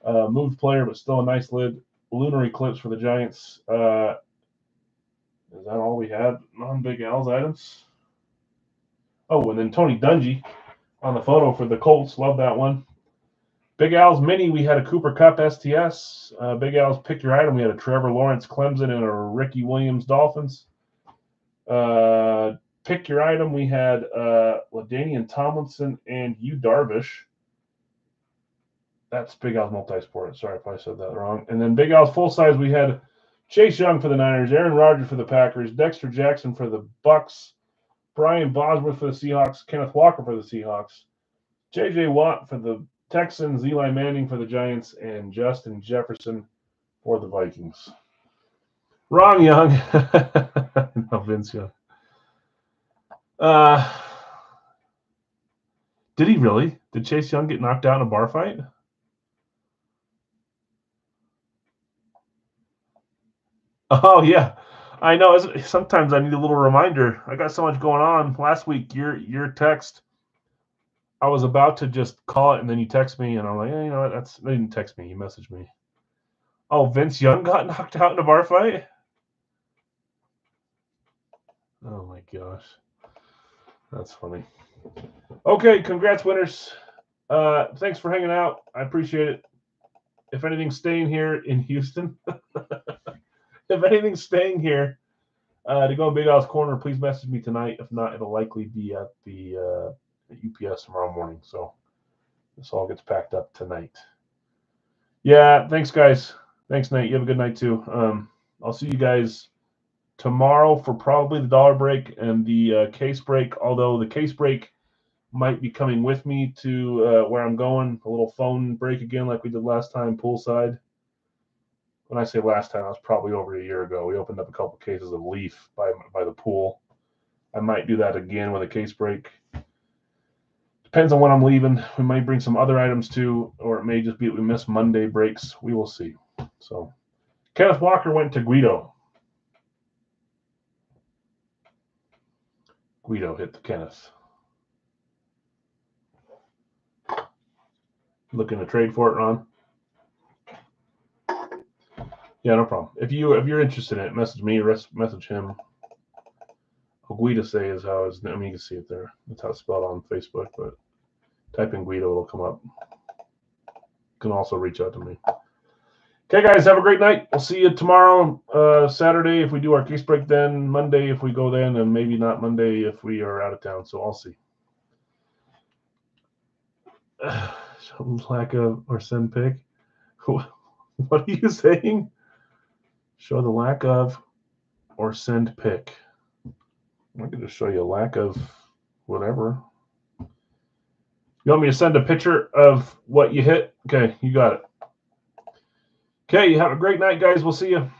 Moved player, but still a nice lid. Lunar Eclipse for the Giants. Is that all we had on Big Al's items? Oh, and then Tony Dungy on the photo for the Colts. Love that one. Big Al's Mini, we had a Cooper Cup STS. Big Al's Pick Your Item, we had a Trevor Lawrence Clemson and a Ricky Williams Dolphins. Pick Your Item, we had LaDainian Tomlinson and Yu Darvish. That's Big Al's Multisport. Sorry if I said that wrong. And then Big Al's Full Size, we had Chase Young for the Niners, Aaron Rodgers for the Packers, Dexter Jackson for the Bucks, Brian Bosworth for the Seahawks, Kenneth Walker for the Seahawks, J.J. Watt for the Texans, Eli Manning for the Giants, and Justin Jefferson for the Vikings. Wrong, Young. No, Vince Young. Did he really? Did Chase Young get knocked out in a bar fight? Oh, yeah. I know. Sometimes I need a little reminder. I got so much going on. Last week, your text, I was about to just call it, and then you text me, and I'm like, you know what? They didn't text me. You messaged me. Oh, Vince Young got knocked out in a bar fight? Oh, my gosh. That's funny. Okay, congrats, winners. Thanks for hanging out. I appreciate it. If anything's staying here in Houston, if anything's staying here to go in Big Al's Corner, please message me tonight. If not, it'll likely be at the UPS tomorrow morning. So this all gets packed up tonight. Yeah, thanks, guys. Thanks, Nate. You have a good night, too. I'll see you guys tomorrow for probably the dollar break and the case break, although the case break might be coming with me to where I'm going, a little phone break again like we did last time, poolside. When I say last time, it was probably over a year ago. We opened up a couple cases of Leaf by the pool. I might do that again with a case break. Depends on when I'm leaving. We might bring some other items too, or it may just be that we miss Monday breaks. We will see. So Kenneth Walker went to Guido. Guido hit the Kenneth. Looking to trade for it, Ron? Yeah, no problem. If you're interested in it, message me or message him. Guido say is how his name. You can see it there. That's how it's spelled on Facebook, but type in Guido, it'll come up. You can also reach out to me. Okay, guys, have a great night. We'll see you tomorrow, Saturday if we do our case break then, Monday if we go then, and maybe not Monday if we are out of town. So I'll see. Show lack of or send pic. What are you saying? Show the lack of or send pic. I'm going to show you a lack of whatever. You want me to send a picture of what you hit? Okay, you got it. Okay, you have a great night, guys. We'll see you.